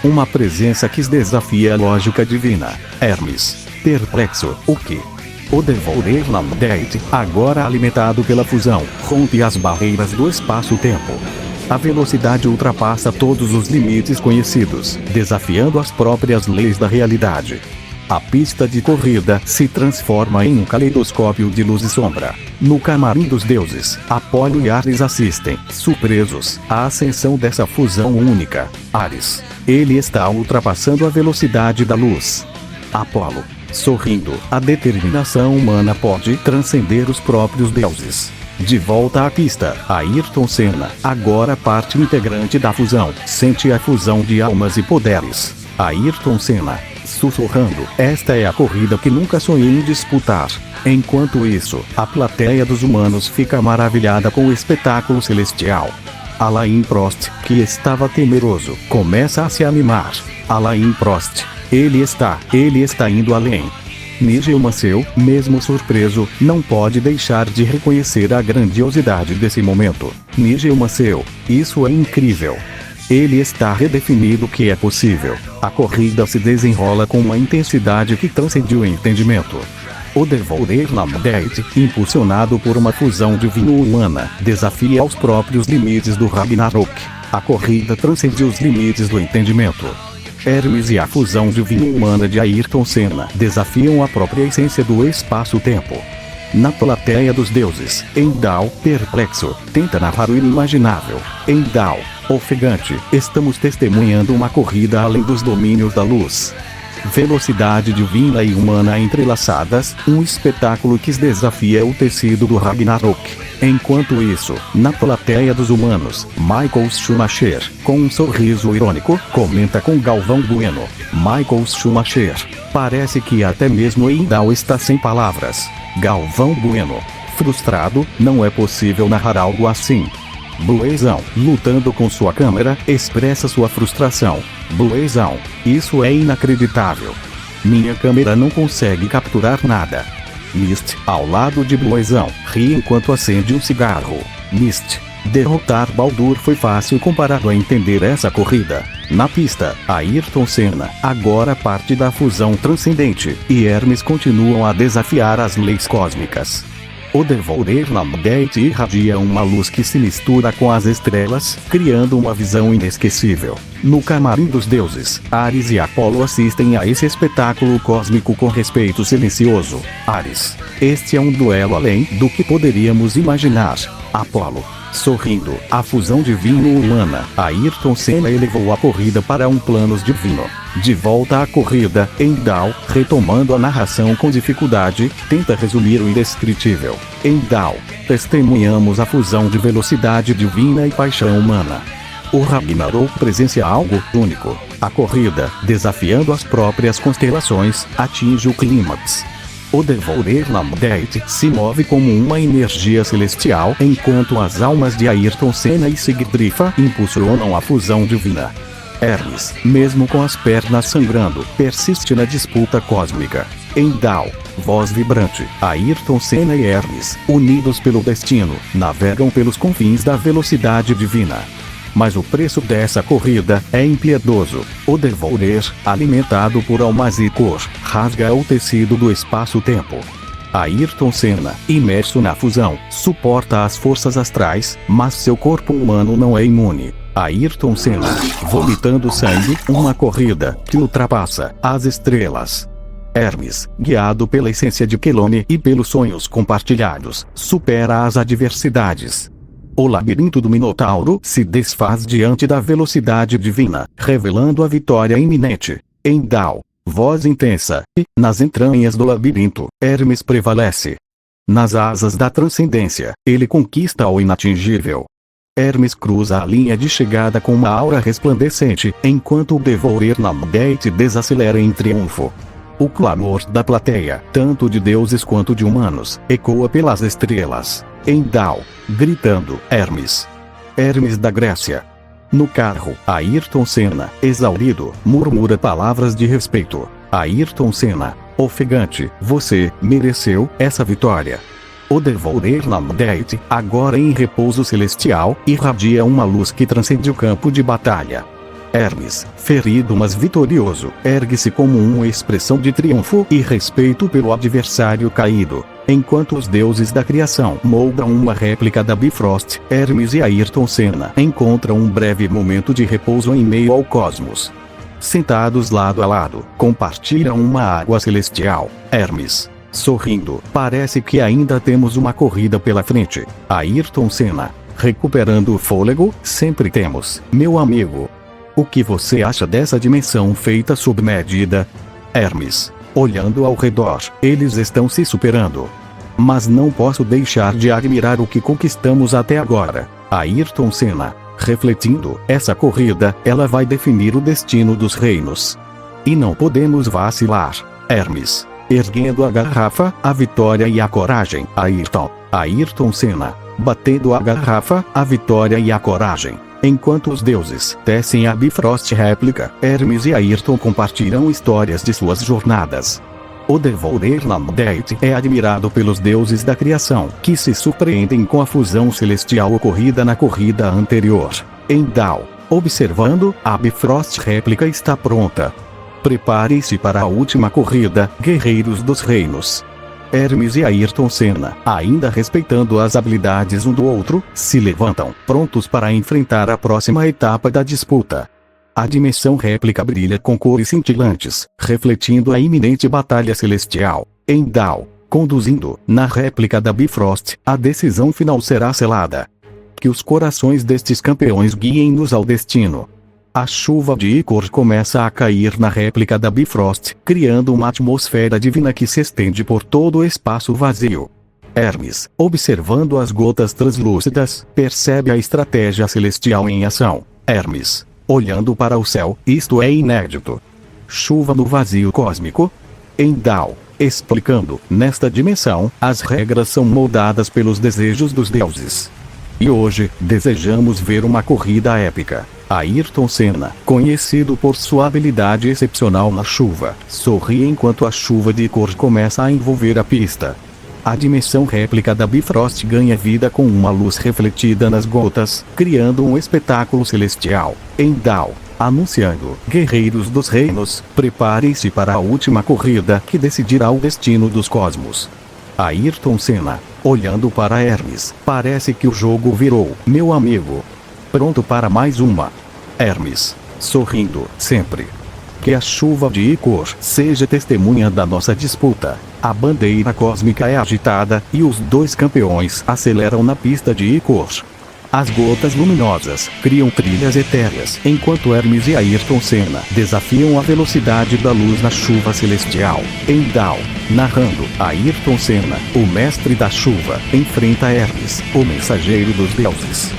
Uma presença que desafia a lógica divina. Hermes, perplexo: o que? O Devourer Namdate, agora alimentado pela fusão, rompe as barreiras do espaço-tempo. A velocidade ultrapassa todos os limites conhecidos, desafiando as próprias leis da realidade. A pista de corrida se transforma em um caleidoscópio de luz e sombra. No camarim dos deuses, Apolo e Ares assistem, surpresos, à ascensão dessa fusão única. Ares, ele está ultrapassando a velocidade da luz. Apolo, sorrindo, a determinação humana pode transcender os próprios deuses. De volta à pista, Ayrton Senna, agora parte integrante da fusão, sente a fusão de almas e poderes. Ayrton Senna, sussurrando, esta é a corrida que nunca sonhei em disputar. Enquanto isso, a plateia dos humanos fica maravilhada com o espetáculo celestial. Alain Prost, que estava temeroso, começa a se animar. Alain Prost, ele está indo além. Nigel Mansell, mesmo surpreso, não pode deixar de reconhecer a grandiosidade desse momento. Nigel Mansell, isso é incrível. Ele está redefinido que é possível. A corrida se desenrola com uma intensidade que transcende o entendimento. O Devourer Namdeit, impulsionado por uma fusão divino-humana, desafia os próprios limites do Ragnarok. A corrida transcende os limites do entendimento. Hermes e a fusão divino-humana de Ayrton Senna desafiam a própria essência do espaço-tempo. Na plateia dos deuses, Endal, perplexo, tenta narrar o inimaginável. Endal, ofegante, estamos testemunhando uma corrida além dos domínios da luz. Velocidade divina e humana entrelaçadas, um espetáculo que desafia o tecido do Ragnarok. Enquanto isso, na plateia dos humanos, Michael Schumacher, com um sorriso irônico, comenta com Galvão Bueno. Michael Schumacher, parece que até mesmo Endal está sem palavras. Galvão Bueno, frustrado, não é possível narrar algo assim. Bluezão, lutando com sua câmera, expressa sua frustração. Bluezão, isso é inacreditável. Minha câmera não consegue capturar nada. Mist, ao lado de Bluezão, ri enquanto acende um cigarro. Mist, derrotar Baldur foi fácil comparado a entender essa corrida. Na pista, Ayrton Senna, agora parte da fusão transcendente, e Hermes continuam a desafiar as leis cósmicas. O Devourer Namdeit irradia uma luz que se mistura com as estrelas, criando uma visão inesquecível. No camarim dos deuses, Ares e Apolo assistem a esse espetáculo cósmico com respeito silencioso. Ares, este é um duelo além do que poderíamos imaginar. Apolo, sorrindo, a fusão divino-humana. Ayrton Senna elevou a corrida para um plano divino. De volta à corrida, Endal, retomando a narração com dificuldade, tenta resumir o indescritível. Endal, testemunhamos a fusão de velocidade divina e paixão humana. O Ragnarok presencia algo único. A corrida, desafiando as próprias constelações, atinge o clímax. O Devourer Namdeit se move como uma energia celestial, enquanto as almas de Ayrton Senna e Sigdrifa impulsionam a fusão divina. Hermes, mesmo com as pernas sangrando, persiste na disputa cósmica. Endal, voz vibrante, Ayrton Senna e Hermes, unidos pelo destino, navegam pelos confins da velocidade divina. Mas o preço dessa corrida é impiedoso. O Devourer, alimentado por almas e cor, rasga o tecido do espaço-tempo. Ayrton Senna, imerso na fusão, suporta as forças astrais, mas seu corpo humano não é imune. Ayrton Senna, vomitando sangue, uma corrida que ultrapassa as estrelas. Hermes, guiado pela essência de Quelone e pelos sonhos compartilhados, supera as adversidades. O labirinto do Minotauro se desfaz diante da velocidade divina, revelando a vitória iminente. Endal, voz intensa, e, nas entranhas do labirinto, Hermes prevalece. Nas asas da transcendência, ele conquista o inatingível. Hermes cruza a linha de chegada com uma aura resplandecente, enquanto o Devourer Namdeit desacelera em triunfo. O clamor da plateia, tanto de deuses quanto de humanos, ecoa pelas estrelas. Endal, gritando, Hermes. Hermes da Grécia. No carro, Ayrton Senna, exaurido, murmura palavras de respeito. Ayrton Senna, ofegante, você mereceu essa vitória. O Devourer Namdeit, agora em repouso celestial, irradia uma luz que transcende o campo de batalha. Hermes, ferido mas vitorioso, ergue-se como uma expressão de triunfo e respeito pelo adversário caído. Enquanto os deuses da criação moldam uma réplica da Bifrost, Hermes e Ayrton Senna encontram um breve momento de repouso em meio ao cosmos. Sentados lado a lado, compartilham uma água celestial. Hermes, sorrindo, parece que ainda temos uma corrida pela frente. Ayrton Senna, recuperando o fôlego, sempre temos, meu amigo. O que você acha dessa dimensão feita sob medida? Hermes, olhando ao redor, eles estão se superando. Mas não posso deixar de admirar o que conquistamos até agora. Ayrton Senna, refletindo, essa corrida, ela vai definir o destino dos reinos. E não podemos vacilar. Hermes, erguendo a garrafa, a vitória e a coragem. Ayrton Senna, batendo a garrafa, a vitória e a coragem. Enquanto os deuses tecem a Bifrost réplica, Hermes e Ayrton compartilham histórias de suas jornadas. O Devourer Namdeit é admirado pelos deuses da criação, que se surpreendem com a fusão celestial ocorrida na corrida anterior. Endal, observando, a Bifrost réplica está pronta. Prepare-se para a última corrida, guerreiros dos reinos. Hermes e Ayrton Senna, ainda respeitando as habilidades um do outro, se levantam, prontos para enfrentar a próxima etapa da disputa. A dimensão réplica brilha com cores cintilantes, refletindo a iminente batalha celestial. Heimdall, conduzindo, na réplica da Bifrost, a decisão final será selada. Que os corações destes campeões guiem-nos ao destino. A chuva de ícor começa a cair na réplica da Bifrost, criando uma atmosfera divina que se estende por todo o espaço vazio. Hermes, observando as gotas translúcidas, percebe a estratégia celestial em ação. Hermes, olhando para o céu, isto é inédito. Chuva no vazio cósmico. Heimdall, explicando, nesta dimensão, as regras são moldadas pelos desejos dos deuses. E hoje, desejamos ver uma corrida épica. Ayrton Senna, conhecido por sua habilidade excepcional na chuva, sorri enquanto a chuva de cor começa a envolver a pista. A dimensão réplica da Bifrost ganha vida com uma luz refletida nas gotas, criando um espetáculo celestial. Heimdall, anunciando, guerreiros dos reinos, preparem-se para a última corrida que decidirá o destino dos cosmos. Ayrton Senna, olhando para Hermes, parece que o jogo virou, meu amigo. Pronto para mais uma. Hermes, sorrindo, sempre. Que a chuva de ícor seja testemunha da nossa disputa. A bandeira cósmica é agitada, e os dois campeões aceleram na pista de ícor. As gotas luminosas criam trilhas etéreas, enquanto Hermes e Ayrton Senna desafiam a velocidade da luz na chuva celestial. Heimdall, narrando, Ayrton Senna, o mestre da chuva, enfrenta Hermes, o mensageiro dos deuses.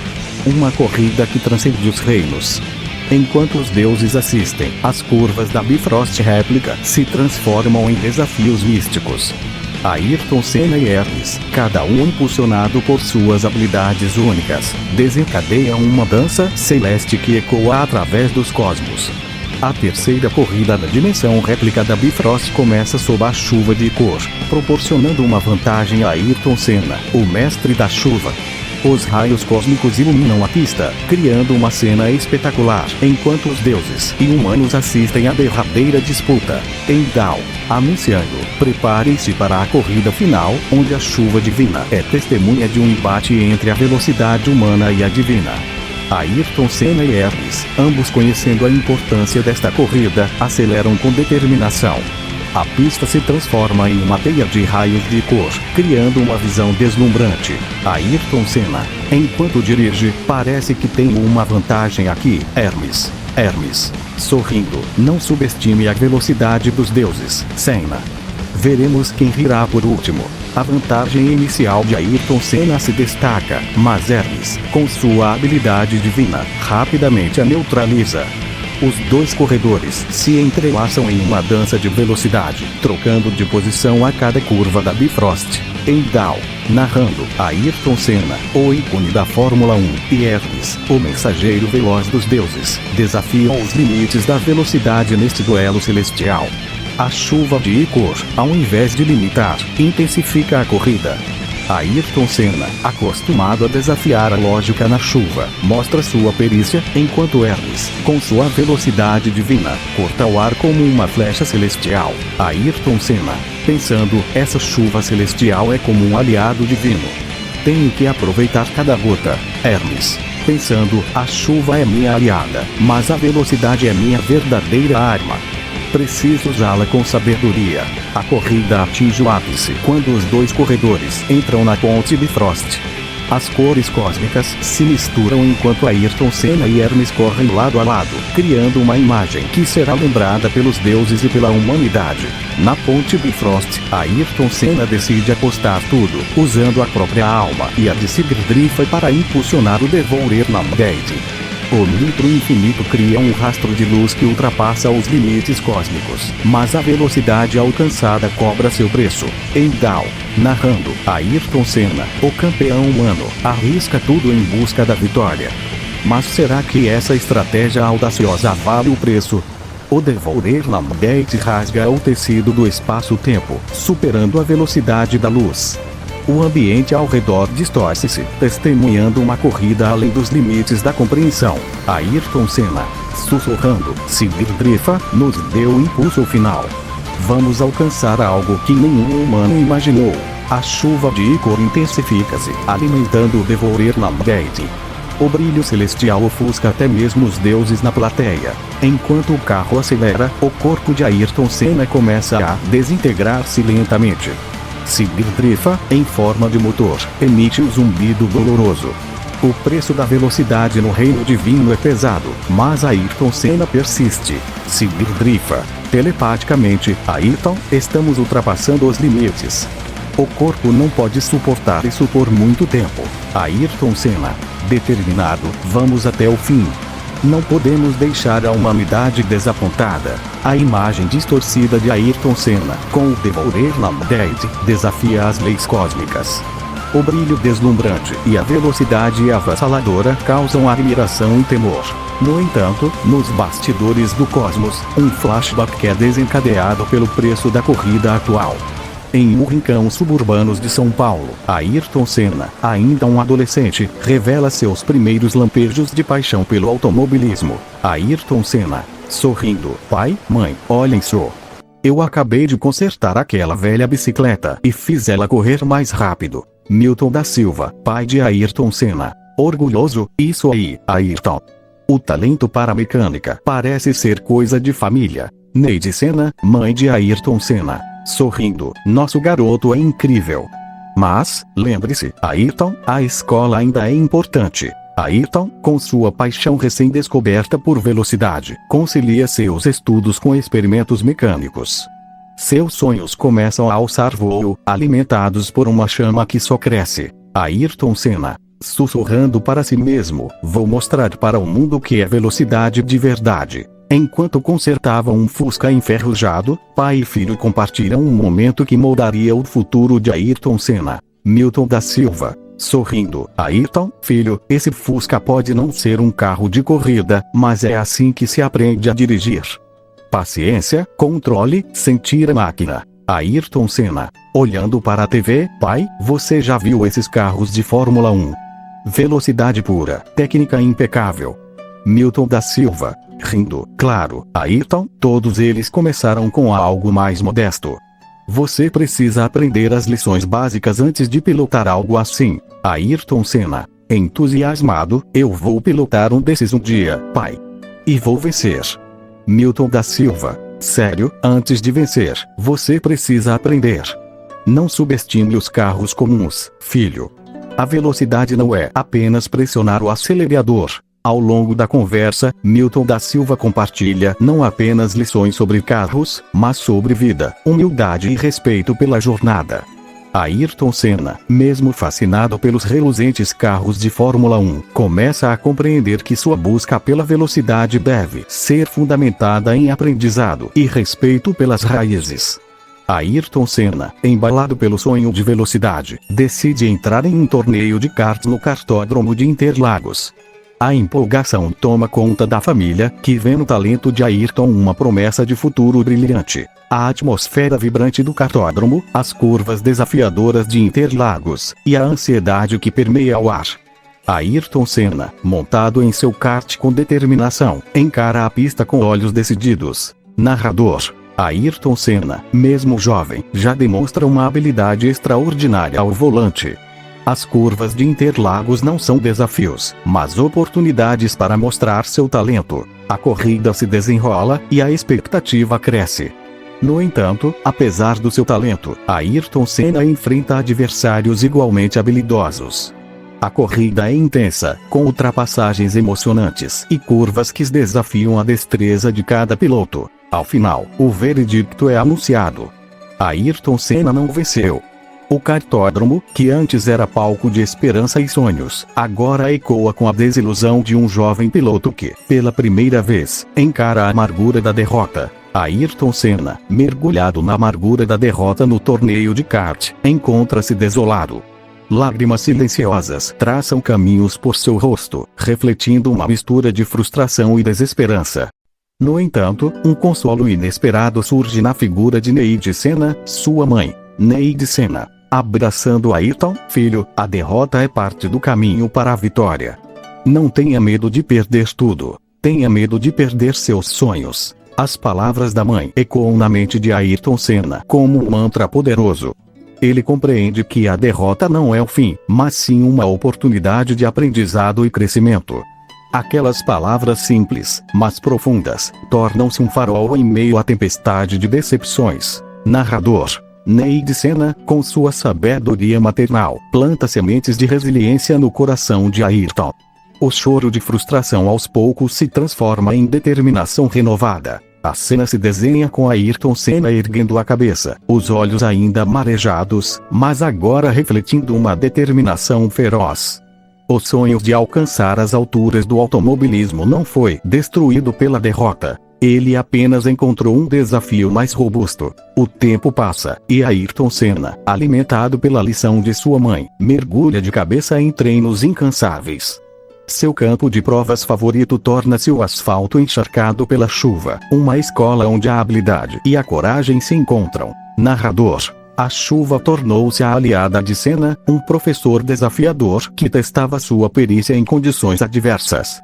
Uma corrida que transcende os reinos. Enquanto os deuses assistem, as curvas da Bifrost réplica se transformam em desafios místicos. Ayrton Senna e Hermes, cada um impulsionado por suas habilidades únicas, desencadeiam uma dança celeste que ecoa através dos cosmos. A terceira corrida da dimensão réplica da Bifrost começa sob a chuva de cor, proporcionando uma vantagem a Ayrton Senna, o mestre da chuva. Os raios cósmicos iluminam a pista, criando uma cena espetacular, enquanto os deuses e humanos assistem à derradeira disputa. Heimdall, anunciando, preparem-se para a corrida final, onde a chuva divina é testemunha de um embate entre a velocidade humana e a divina. Ayrton Senna e Hermes, ambos conhecendo a importância desta corrida, aceleram com determinação. A pista se transforma em uma teia de raios de cor, criando uma visão deslumbrante. Ayrton Senna, enquanto dirige, parece que tem uma vantagem aqui. Hermes, sorrindo, não subestime a velocidade dos deuses. Senna. Veremos quem rirá por último. A vantagem inicial de Ayrton Senna se destaca, mas Hermes, com sua habilidade divina, rapidamente a neutraliza. Os dois corredores se entrelaçam em uma dança de velocidade, trocando de posição a cada curva da Bifrost. Heimdall, narrando, Ayrton Senna, o ícone da Fórmula 1, e Hermes, o mensageiro veloz dos deuses, desafiam os limites da velocidade neste duelo celestial. A chuva de ícor, ao invés de limitar, intensifica a corrida. Ayrton Senna, acostumado a desafiar a lógica na chuva, mostra sua perícia, enquanto Hermes, com sua velocidade divina, corta o ar como uma flecha celestial. Ayrton Senna, pensando, essa chuva celestial é como um aliado divino. Tenho que aproveitar cada gota. Hermes, pensando, a chuva é minha aliada, mas a velocidade é minha verdadeira arma. Preciso usá-la com sabedoria. A corrida atinge o ápice quando os dois corredores entram na ponte Bifrost. As cores cósmicas se misturam enquanto Ayrton Senna e Hermes correm lado a lado, criando uma imagem que será lembrada pelos deuses e pela humanidade. Na ponte Bifrost, Ayrton Senna decide apostar tudo, usando a própria alma e a de Sigurdrifa para impulsionar o Devourer Namdade. O nitro infinito cria um rastro de luz que ultrapassa os limites cósmicos, mas a velocidade alcançada cobra seu preço. Heimdall, narrando, Ayrton Senna, o campeão humano, arrisca tudo em busca da vitória. Mas será que essa estratégia audaciosa vale o preço? O Devourer Namdate rasga o tecido do espaço-tempo, superando a velocidade da luz. O ambiente ao redor distorce-se, testemunhando uma corrida além dos limites da compreensão. Ayrton Senna, sussurrando, Drifa, nos deu o impulso final. Vamos alcançar algo que nenhum humano imaginou. A chuva de ícor intensifica-se, alimentando o Devourer Lamgate. O brilho celestial ofusca até mesmo os deuses na plateia. Enquanto o carro acelera, o corpo de Ayrton Senna começa a desintegrar-se lentamente. Drifa, em forma de motor, emite um zumbido doloroso. O preço da velocidade no reino divino é pesado, mas Ayrton Senna persiste. Drifa. Telepaticamente, Ayrton, estamos ultrapassando os limites. O corpo não pode suportar isso por muito tempo. Ayrton Senna. Determinado, vamos até o fim. Não podemos deixar a humanidade desapontada. A imagem distorcida de Ayrton Senna, com o Devourer Lamgate, desafia as leis cósmicas. O brilho deslumbrante e a velocidade avassaladora causam admiração e temor. No entanto, nos bastidores do cosmos, um flashback é desencadeado pelo preço da corrida atual. Em um rincão suburbanos de São Paulo, Ayrton Senna, ainda um adolescente, revela seus primeiros lampejos de paixão pelo automobilismo. Ayrton Senna, sorrindo, pai, mãe, olhem só. Eu acabei de consertar aquela velha bicicleta e fiz ela correr mais rápido. Milton da Silva, pai de Ayrton Senna, orgulhoso, isso aí, Ayrton. O talento para a mecânica parece ser coisa de família. Neide Senna, mãe de Ayrton Senna, sorrindo, nosso garoto é incrível. Mas, lembre-se, Ayrton, a escola ainda é importante. Ayrton, com sua paixão recém-descoberta por velocidade, concilia seus estudos com experimentos mecânicos. Seus sonhos começam a alçar voo, alimentados por uma chama que só cresce. Ayrton Senna, sussurrando para si mesmo, vou mostrar para o mundo o que é velocidade de verdade. Enquanto consertavam um Fusca enferrujado, pai e filho compartilham um momento que moldaria o futuro de Ayrton Senna. Milton da Silva, sorrindo, Ayrton, filho, esse Fusca pode não ser um carro de corrida, mas é assim que se aprende a dirigir. Paciência, controle, sentir a máquina. Ayrton Senna, olhando para a TV, pai, você já viu esses carros de Fórmula 1? Velocidade pura, técnica impecável. Milton da Silva, rindo, claro, Ayrton, todos eles começaram com algo mais modesto. Você precisa aprender as lições básicas antes de pilotar algo assim. Ayrton Senna, entusiasmado, eu vou pilotar um desses um dia, pai. E vou vencer. Milton da Silva, sério, antes de vencer, você precisa aprender. Não subestime os carros comuns, filho. A velocidade não é apenas pressionar o acelerador. Ao longo da conversa, Milton da Silva compartilha não apenas lições sobre carros, mas sobre vida, humildade e respeito pela jornada. Ayrton Senna, mesmo fascinado pelos reluzentes carros de Fórmula 1, começa a compreender que sua busca pela velocidade deve ser fundamentada em aprendizado e respeito pelas raízes. Ayrton Senna, embalado pelo sonho de velocidade, decide entrar em um torneio de kart no kartódromo de Interlagos. A empolgação toma conta da família, que vê no talento de Ayrton uma promessa de futuro brilhante. A atmosfera vibrante do kartódromo, as curvas desafiadoras de Interlagos, e a ansiedade que permeia o ar. Ayrton Senna, montado em seu kart com determinação, encara a pista com olhos decididos. Narrador. Ayrton Senna, mesmo jovem, já demonstra uma habilidade extraordinária ao volante. As curvas de Interlagos não são desafios, mas oportunidades para mostrar seu talento. A corrida se desenrola e a expectativa cresce. No entanto, apesar do seu talento, Ayrton Senna enfrenta adversários igualmente habilidosos. A corrida é intensa, com ultrapassagens emocionantes e curvas que desafiam a destreza de cada piloto. Ao final, o veredicto é anunciado. Ayrton Senna não venceu. O kartódromo, que antes era palco de esperança e sonhos, agora ecoa com a desilusão de um jovem piloto que, pela primeira vez, encara a amargura da derrota. Ayrton Senna, mergulhado na amargura da derrota no torneio de kart, encontra-se desolado. Lágrimas silenciosas traçam caminhos por seu rosto, refletindo uma mistura de frustração e desesperança. No entanto, um consolo inesperado surge na figura de Neide Senna, sua mãe. Neide Senna, abraçando Ayrton: filho, a derrota é parte do caminho para a vitória. Não tenha medo de perder tudo. Tenha medo de perder seus sonhos. As palavras da mãe ecoam na mente de Ayrton Senna como um mantra poderoso. Ele compreende que a derrota não é o fim, mas sim uma oportunidade de aprendizado e crescimento. Aquelas palavras simples, mas profundas, tornam-se um farol em meio à tempestade de decepções. Narrador: Neide Senna, com sua sabedoria maternal, planta sementes de resiliência no coração de Ayrton. O choro de frustração aos poucos se transforma em determinação renovada. A cena se desenha com Ayrton Senna erguendo a cabeça, os olhos ainda marejados, mas agora refletindo uma determinação feroz. O sonho de alcançar as alturas do automobilismo não foi destruído pela derrota. Ele apenas encontrou um desafio mais robusto. O tempo passa, e Ayrton Senna, alimentado pela lição de sua mãe, mergulha de cabeça em treinos incansáveis. Seu campo de provas favorito torna-se o asfalto encharcado pela chuva, uma escola onde a habilidade e a coragem se encontram. Narrador: a chuva tornou-se a aliada de Senna, um professor desafiador que testava sua perícia em condições adversas.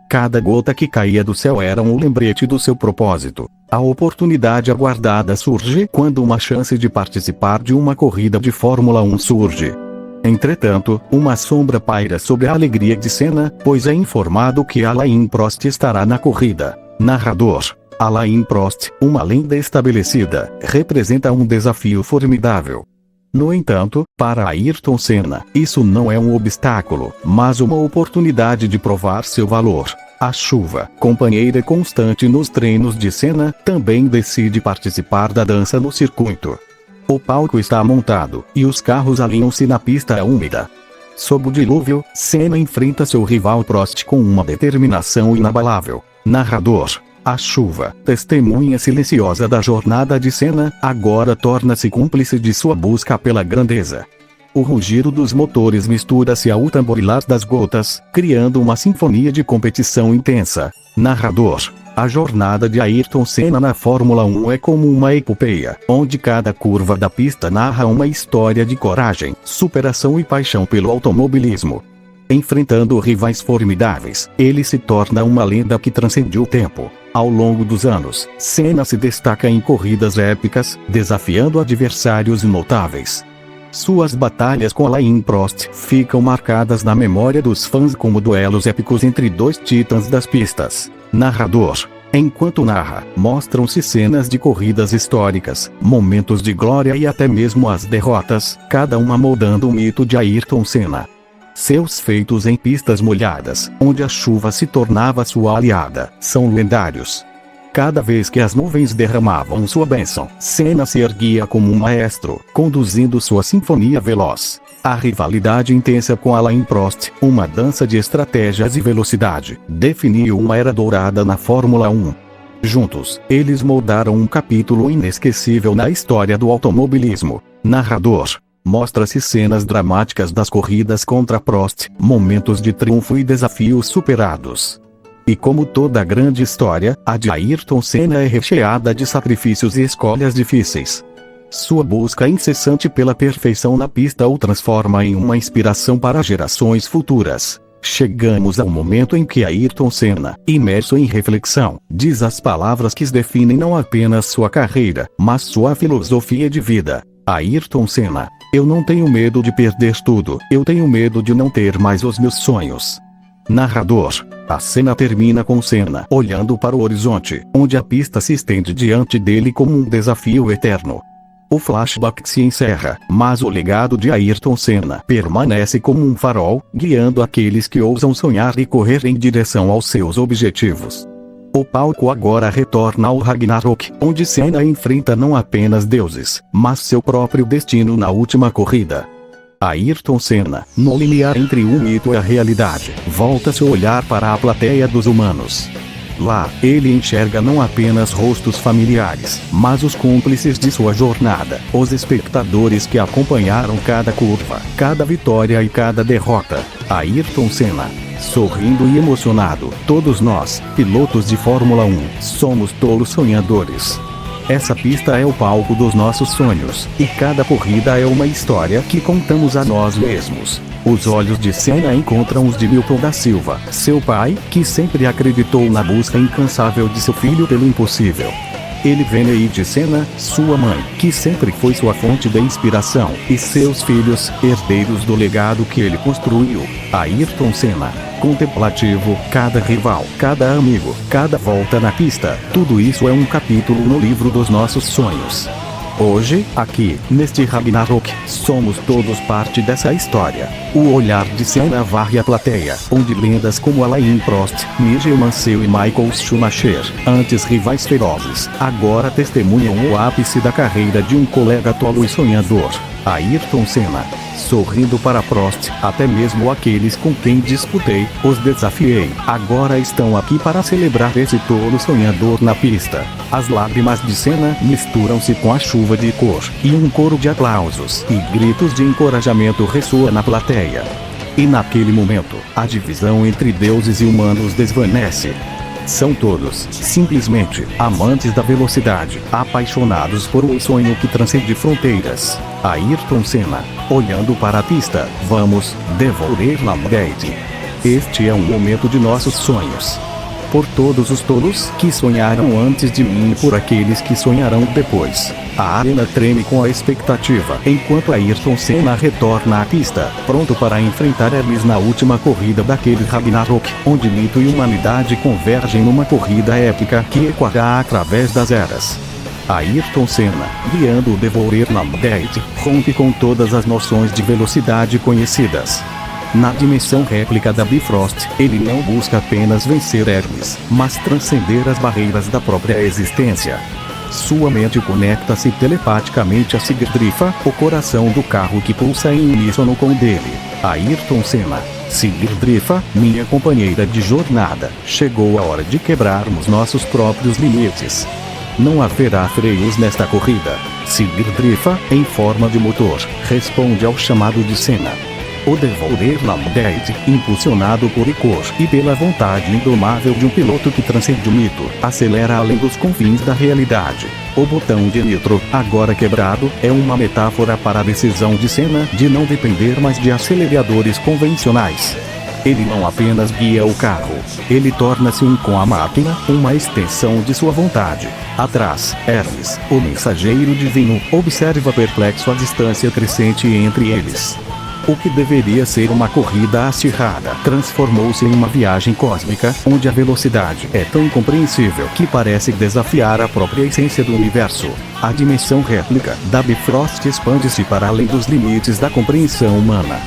Cada gota que caía do céu era um lembrete do seu propósito. A oportunidade aguardada surge quando uma chance de participar de uma corrida de Fórmula 1 surge. Entretanto, uma sombra paira sobre a alegria de Senna, pois é informado que Alain Prost estará na corrida. Narrador: Alain Prost, uma lenda estabelecida, representa um desafio formidável. No entanto, para Ayrton Senna, isso não é um obstáculo, mas uma oportunidade de provar seu valor. A chuva, companheira constante nos treinos de Senna, também decide participar da dança no circuito. O palco está montado, e os carros alinham-se na pista úmida. Sob o dilúvio, Senna enfrenta seu rival Prost com uma determinação inabalável. Narrador: a chuva, testemunha silenciosa da jornada de Senna, agora torna-se cúmplice de sua busca pela grandeza. O rugido dos motores mistura-se ao tamborilar das gotas, criando uma sinfonia de competição intensa. Narrador: a jornada de Ayrton Senna na Fórmula 1 é como uma epopeia, onde cada curva da pista narra uma história de coragem, superação e paixão pelo automobilismo. Enfrentando rivais formidáveis, ele se torna uma lenda que transcende o tempo. Ao longo dos anos, Senna se destaca em corridas épicas, desafiando adversários notáveis. Suas batalhas com Alain Prost ficam marcadas na memória dos fãs como duelos épicos entre dois titãs das pistas. Narrador: enquanto narra, mostram-se cenas de corridas históricas, momentos de glória e até mesmo as derrotas, cada uma moldando o mito de Ayrton Senna. Seus feitos em pistas molhadas, onde a chuva se tornava sua aliada, são lendários. Cada vez que as nuvens derramavam sua bênção, Senna se erguia como um maestro, conduzindo sua sinfonia veloz. A rivalidade intensa com Alain Prost, uma dança de estratégias e velocidade, definiu uma era dourada na Fórmula 1. Juntos, eles moldaram um capítulo inesquecível na história do automobilismo. Narrador: mostra-se cenas dramáticas das corridas contra Prost, momentos de triunfo e desafios superados. E como toda grande história, a de Ayrton Senna é recheada de sacrifícios e escolhas difíceis. Sua busca incessante pela perfeição na pista o transforma em uma inspiração para gerações futuras. Chegamos ao momento em que Ayrton Senna, imerso em reflexão, diz as palavras que definem não apenas sua carreira, mas sua filosofia de vida. Ayrton Senna: eu não tenho medo de perder tudo, eu tenho medo de não ter mais os meus sonhos. Narrador: a cena termina com Senna olhando para o horizonte, onde a pista se estende diante dele como um desafio eterno. O flashback se encerra, mas o legado de Ayrton Senna permanece como um farol, guiando aqueles que ousam sonhar e correr em direção aos seus objetivos. O palco agora retorna ao Ragnarok, onde Senna enfrenta não apenas deuses, mas seu próprio destino na última corrida. Ayrton Senna, no limiar entre o mito e a realidade, volta seu olhar para a plateia dos humanos. Lá, ele enxerga não apenas rostos familiares, mas os cúmplices de sua jornada, os espectadores que acompanharam cada curva, cada vitória e cada derrota. Ayrton Senna, sorrindo e emocionado: todos nós, pilotos de Fórmula 1, somos tolos sonhadores. Essa pista é o palco dos nossos sonhos, e cada corrida é uma história que contamos a nós mesmos. Os olhos de Senna encontram os de Milton da Silva, seu pai, que sempre acreditou na busca incansável de seu filho pelo impossível. Ele vê Neide Senna, sua mãe, que sempre foi sua fonte de inspiração, e seus filhos, herdeiros do legado que ele construiu. Ayrton Senna, contemplativo, cada rival, cada amigo, cada volta na pista, tudo isso é um capítulo no livro dos nossos sonhos. Hoje, aqui, neste Ragnarok, somos todos parte dessa história. O olhar de Senna varre a plateia, onde lendas como Alain Prost, Nigel Mansell e Michael Schumacher, antes rivais ferozes, agora testemunham o ápice da carreira de um colega tolo e sonhador. Ayrton Senna. Sorrindo para Prost, até mesmo aqueles com quem disputei, os desafiei, agora estão aqui para celebrar esse tolo sonhador na pista. As lágrimas de Senna misturam-se com a chuva de cor, e um coro de aplausos e gritos de encorajamento ressoa na plateia. E naquele momento, a divisão entre deuses e humanos desvanece. São todos, simplesmente, amantes da velocidade, apaixonados por um sonho que transcende fronteiras. Ayrton Senna, olhando para a pista, vamos, devorer la Gate. Este é um momento de nossos sonhos. Por todos os tolos que sonharam antes de mim e por aqueles que sonharão depois. A arena treme com a expectativa, enquanto Ayrton Senna retorna à pista, pronto para enfrentar Hermes na última corrida daquele Ragnarok, onde mito e humanidade convergem numa corrida épica que ecoará através das eras. Ayrton Senna, guiando o Devorer la Gate, rompe com todas as noções de velocidade conhecidas. Na dimensão réplica da Bifrost, ele não busca apenas vencer Hermes, mas transcender as barreiras da própria existência. Sua mente conecta-se telepaticamente a Sigurdrifa, o coração do carro que pulsa em uníssono com o dele. Ayrton Senna. Sigurdrifa, minha companheira de jornada, chegou a hora de quebrarmos nossos próprios limites. Não haverá freios nesta corrida. Sigurdrifa, em forma de motor, responde ao chamado de Senna. O Devorer la Gate, impulsionado por Icor e pela vontade indomável de um piloto que transcende o mito, acelera além dos confins da realidade. O botão de nitro, agora quebrado, é uma metáfora para a decisão de Senna de não depender mais de aceleradores convencionais. Ele não apenas guia o carro, ele torna-se um com a máquina, uma extensão de sua vontade. Atrás, Hermes, o mensageiro divino, observa perplexo a distância crescente entre eles. O que deveria ser uma corrida acirrada transformou-se em uma viagem cósmica, onde a velocidade é tão incompreensível que parece desafiar a própria essência do universo. A dimensão réplica da Bifrost expande-se para além dos limites da compreensão humana.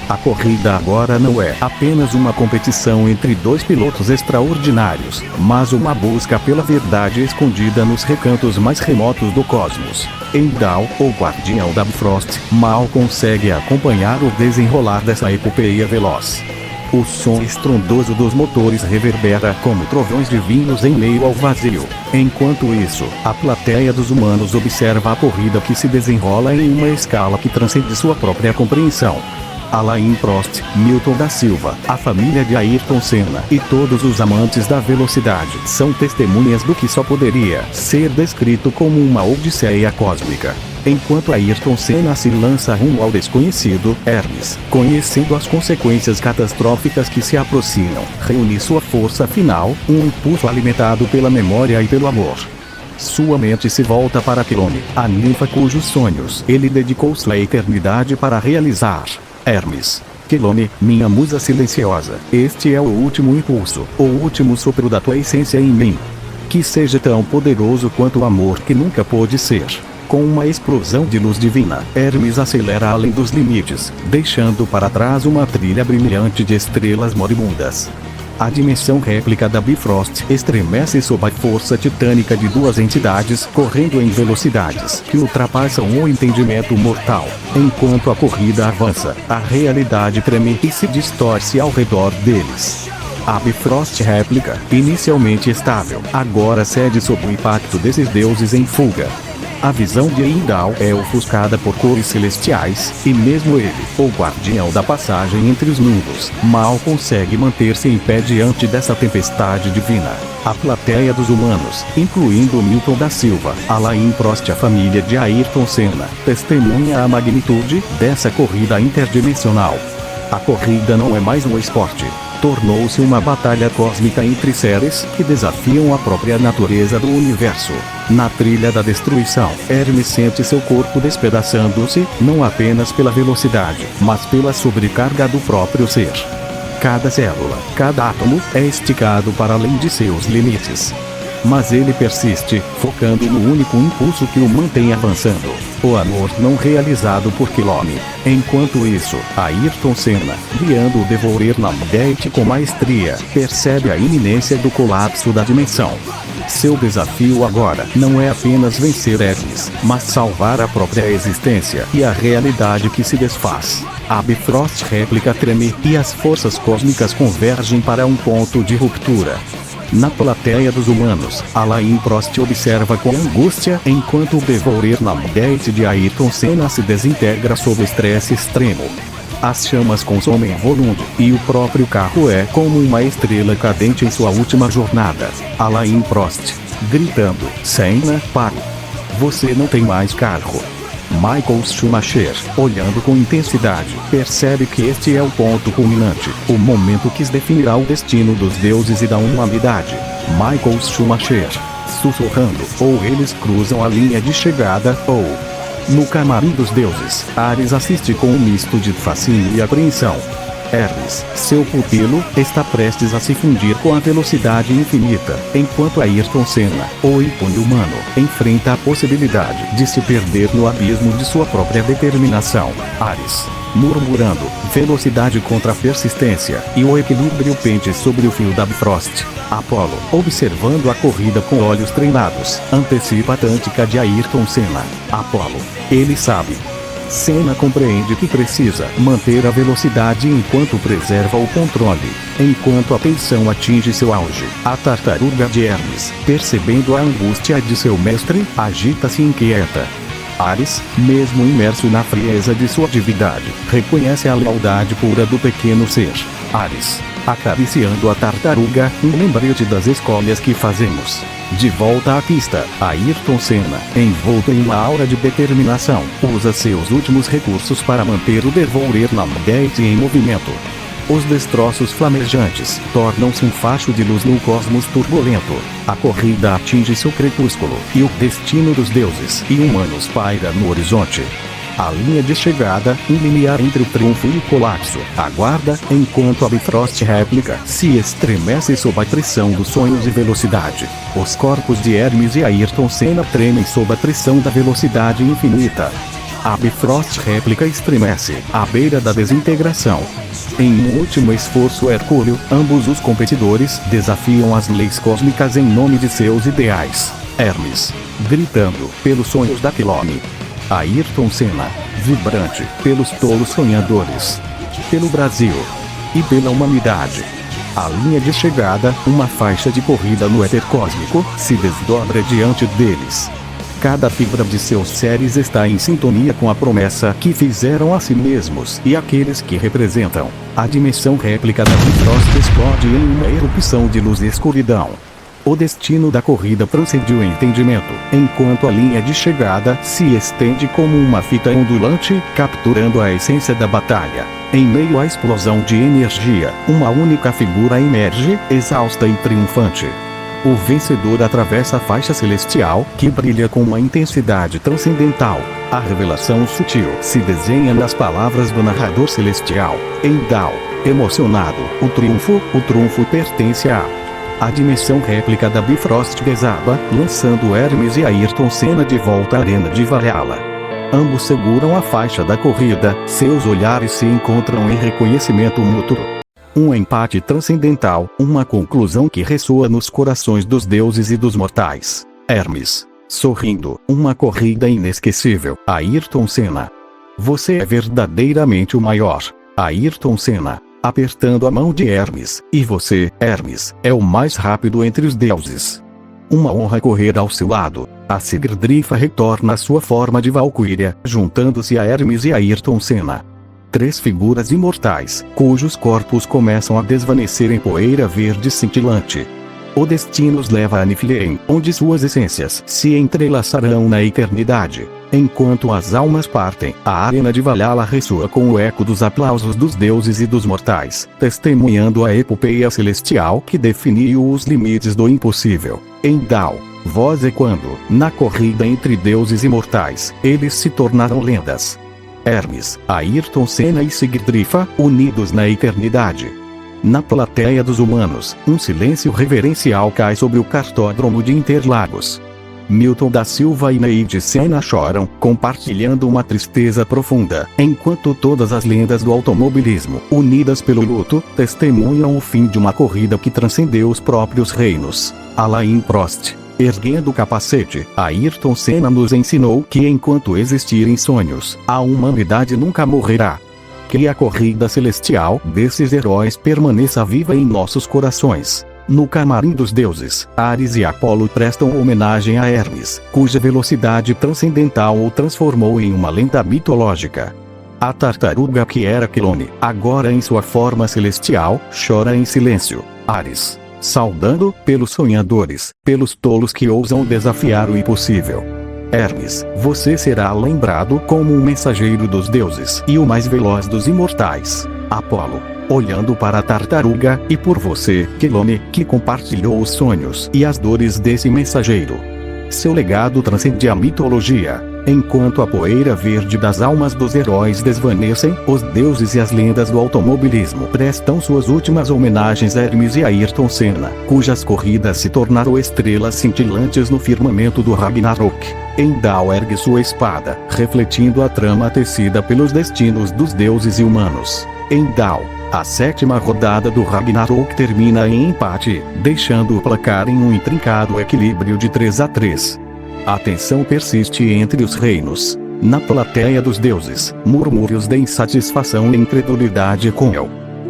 A corrida agora não é apenas uma competição entre dois pilotos extraordinários, mas uma busca pela verdade escondida nos recantos mais remotos do cosmos. Heimdall, o guardião da Bifrost, mal consegue acompanhar o desenrolar dessa epopeia veloz. O som estrondoso dos motores reverbera como trovões divinos em meio ao vazio. Enquanto isso, a plateia dos humanos observa a corrida que se desenrola em uma escala que transcende sua própria compreensão. Alain Prost, Milton da Silva, a família de Ayrton Senna e todos os amantes da velocidade são testemunhas do que só poderia ser descrito como uma odisseia cósmica. Enquanto Ayrton Senna se lança rumo ao desconhecido, Hermes, conhecendo as consequências catastróficas que se aproximam, reúne sua força final, um impulso alimentado pela memória e pelo amor. Sua mente se volta para Clone, a ninfa cujos sonhos ele dedicou sua eternidade para realizar. Hermes. Clone, minha musa silenciosa, este é o último impulso, o último sopro da tua essência em mim. Que seja tão poderoso quanto o amor que nunca pôde ser. Com uma explosão de luz divina, Hermes acelera além dos limites, deixando para trás uma trilha brilhante de estrelas moribundas. A dimensão réplica da Bifrost estremece sob a força titânica de duas entidades correndo em velocidades que ultrapassam o entendimento mortal. Enquanto a corrida avança, a realidade treme e se distorce ao redor deles. A Bifrost réplica, inicialmente estável, agora cede sob o impacto desses deuses em fuga. A visão de Heimdall é ofuscada por cores celestiais, e mesmo ele, o guardião da passagem entre os mundos, mal consegue manter-se em pé diante dessa tempestade divina. A plateia dos humanos, incluindo Milton da Silva, Alain Prost e a família de Ayrton Senna, testemunha a magnitude dessa corrida interdimensional. A corrida não é mais um esporte. Tornou-se uma batalha cósmica entre seres que desafiam a própria natureza do universo. Na trilha da destruição, Hermes sente seu corpo despedaçando-se, não apenas pela velocidade, mas pela sobrecarga do próprio ser. Cada célula, cada átomo, é esticado para além de seus limites. Mas ele persiste, focando no único impulso que o mantém avançando: o amor não realizado por Kilome. Enquanto isso, Ayrton Senna, guiando o Devorer na Mudete com maestria, percebe a iminência do colapso da dimensão. Seu desafio agora não é apenas vencer Hermes, mas salvar a própria existência e a realidade que se desfaz. A Bifrost réplica treme e as forças cósmicas convergem para um ponto de ruptura. Na plateia dos humanos, Alain Prost observa com angústia enquanto o Devourer na Mudete de Ayrton Senna se desintegra sob estresse extremo. As chamas consomem Volund, e o próprio carro é como uma estrela cadente em sua última jornada. Alain Prost, gritando: Senna, pare! Você não tem mais carro. Michael Schumacher, olhando com intensidade, percebe que este é o ponto culminante, o momento que definirá o destino dos deuses e da humanidade. Michael Schumacher, sussurrando, ou eles cruzam a linha de chegada, ou... No camarim dos deuses, Ares assiste com um misto de fascínio e apreensão. Hermes, seu pupilo, está prestes a se fundir com a velocidade infinita, enquanto Ayrton Senna, o ícone humano, enfrenta a possibilidade de se perder no abismo de sua própria determinação. Ares, murmurando, velocidade contra persistência, e o equilíbrio pende sobre o fio da Bifrost. Apolo, observando a corrida com olhos treinados, antecipa a tântica de Ayrton Senna. Apolo, ele sabe. Senna compreende que precisa manter a velocidade enquanto preserva o controle. Enquanto a tensão atinge seu auge, a tartaruga de Hermes, percebendo a angústia de seu mestre, agita-se inquieta. Ares, mesmo imerso na frieza de sua divindade, reconhece a lealdade pura do pequeno ser. Ares, acariciando a tartaruga, um lembrete das escolhas que fazemos. De volta à pista, Ayrton Senna, envolto em uma aura de determinação, usa seus últimos recursos para manter o Devourer na Mudete em movimento. Os destroços flamejantes tornam-se um facho de luz no cosmos turbulento. A corrida atinge seu crepúsculo, e o destino dos deuses e humanos paira no horizonte. A linha de chegada, um limiar entre o triunfo e o colapso, aguarda, enquanto a Bifrost réplica se estremece sob a pressão dos sonhos e velocidade. Os corpos de Hermes e Ayrton Senna tremem sob a pressão da velocidade infinita. A Bifrost réplica estremece, à beira da desintegração. Em um último esforço hercúleo, ambos os competidores desafiam as leis cósmicas em nome de seus ideais. Hermes, gritando, pelos sonhos da Kilome. Ayrton Senna, vibrante, pelos tolos sonhadores. Pelo Brasil. E pela humanidade. A linha de chegada, uma faixa de corrida no éter cósmico, se desdobra diante deles. Cada fibra de seus seres está em sintonia com a promessa que fizeram a si mesmos e aqueles que representam. A dimensão réplica da Bifrost explode em uma erupção de luz e escuridão. O destino da corrida transcende o entendimento, enquanto a linha de chegada se estende como uma fita ondulante, capturando a essência da batalha. Em meio à explosão de energia, uma única figura emerge, exausta e triunfante. O vencedor atravessa a faixa celestial, que brilha com uma intensidade transcendental. A revelação sutil se desenha nas palavras do narrador celestial. Endal, emocionado, o trunfo pertence a dimensão réplica da Bifrost desaba, lançando Hermes e Ayrton Senna de volta à arena de Valhalla. Ambos seguram a faixa da corrida, seus olhares se encontram em reconhecimento mútuo. Um empate transcendental, uma conclusão que ressoa nos corações dos deuses e dos mortais. Hermes, sorrindo, uma corrida inesquecível. Ayrton Senna, você é verdadeiramente o maior. Ayrton Senna, apertando a mão de Hermes, e você, Hermes, é o mais rápido entre os deuses. Uma honra correr ao seu lado. A Sigurdrifa retorna à sua forma de Valquíria, juntando-se a Hermes e a Ayrton Senna. Três figuras imortais, cujos corpos começam a desvanecer em poeira verde cintilante. O destino os leva a Niflheim, onde suas essências se entrelaçarão na eternidade. Enquanto as almas partem, a arena de Valhalla ressoa com o eco dos aplausos dos deuses e dos mortais, testemunhando a epopeia celestial que definiu os limites do impossível. Heimdall, voz ecoando, na corrida entre deuses e mortais, eles se tornaram lendas. Hermes, Ayrton Senna e Sigdrifa, unidos na eternidade. Na plateia dos humanos, um silêncio reverencial cai sobre o cartódromo de Interlagos. Milton da Silva e Neide Senna choram, compartilhando uma tristeza profunda, enquanto todas as lendas do automobilismo, unidas pelo luto, testemunham o fim de uma corrida que transcendeu os próprios reinos. Alain Prost, erguendo o capacete, Ayrton Senna nos ensinou que enquanto existirem sonhos, a humanidade nunca morrerá. Que a corrida celestial desses heróis permaneça viva em nossos corações. No camarim dos deuses, Ares e Apolo prestam homenagem a Hermes, cuja velocidade transcendental o transformou em uma lenda mitológica. A tartaruga que era Quelone, agora em sua forma celestial, chora em silêncio. Ares, saudando pelos sonhadores, pelos tolos que ousam desafiar o impossível. Hermes, você será lembrado como um mensageiro dos deuses e o mais veloz dos imortais. Apolo, olhando para a tartaruga, e por você, Quelone, que compartilhou os sonhos e as dores desse mensageiro. Seu legado transcende a mitologia. Enquanto a poeira verde das almas dos heróis desvanecem, os deuses e as lendas do automobilismo prestam suas últimas homenagens a Hermes e Ayrton Senna, cujas corridas se tornaram estrelas cintilantes no firmamento do Ragnarok. Heimdall ergue sua espada, refletindo a trama tecida pelos destinos dos deuses e humanos. Heimdall, a 7ª rodada do Ragnarok termina em empate, deixando o placar em um intrincado equilíbrio de 3-3. A tensão persiste entre os reinos. Na plateia dos deuses, murmúrios de insatisfação e incredulidade com El.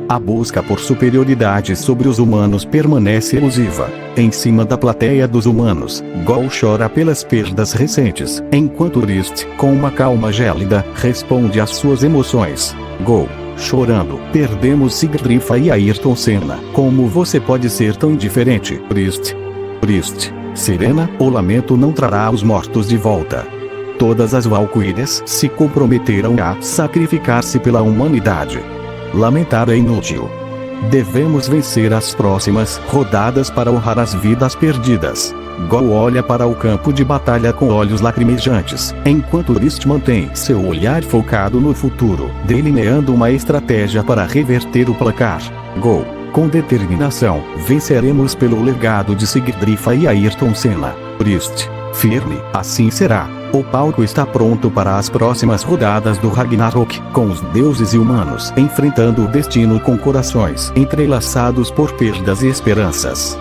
A busca por superioridade sobre os humanos permanece elusiva. Em cima da plateia dos humanos, Gol chora pelas perdas recentes, enquanto Rist, com uma calma gélida, responde às suas emoções. Gol, chorando, perdemos Sigdrifa e Ayrton Senna. Como você pode ser tão indiferente? Rist, serena, o lamento não trará os mortos de volta. Todas as valquírias se comprometeram a sacrificar-se pela humanidade. Lamentar é inútil. Devemos vencer as próximas rodadas para honrar as vidas perdidas. Gol olha para o campo de batalha com olhos lacrimejantes, enquanto Rist mantém seu olhar focado no futuro, delineando uma estratégia para reverter o placar. Gol, com determinação, venceremos pelo legado de Sigdrifa e Ayrton Senna. Rist, firme, assim será. O palco está pronto para as próximas rodadas do Ragnarok, com os deuses e humanos enfrentando o destino com corações entrelaçados por perdas e esperanças.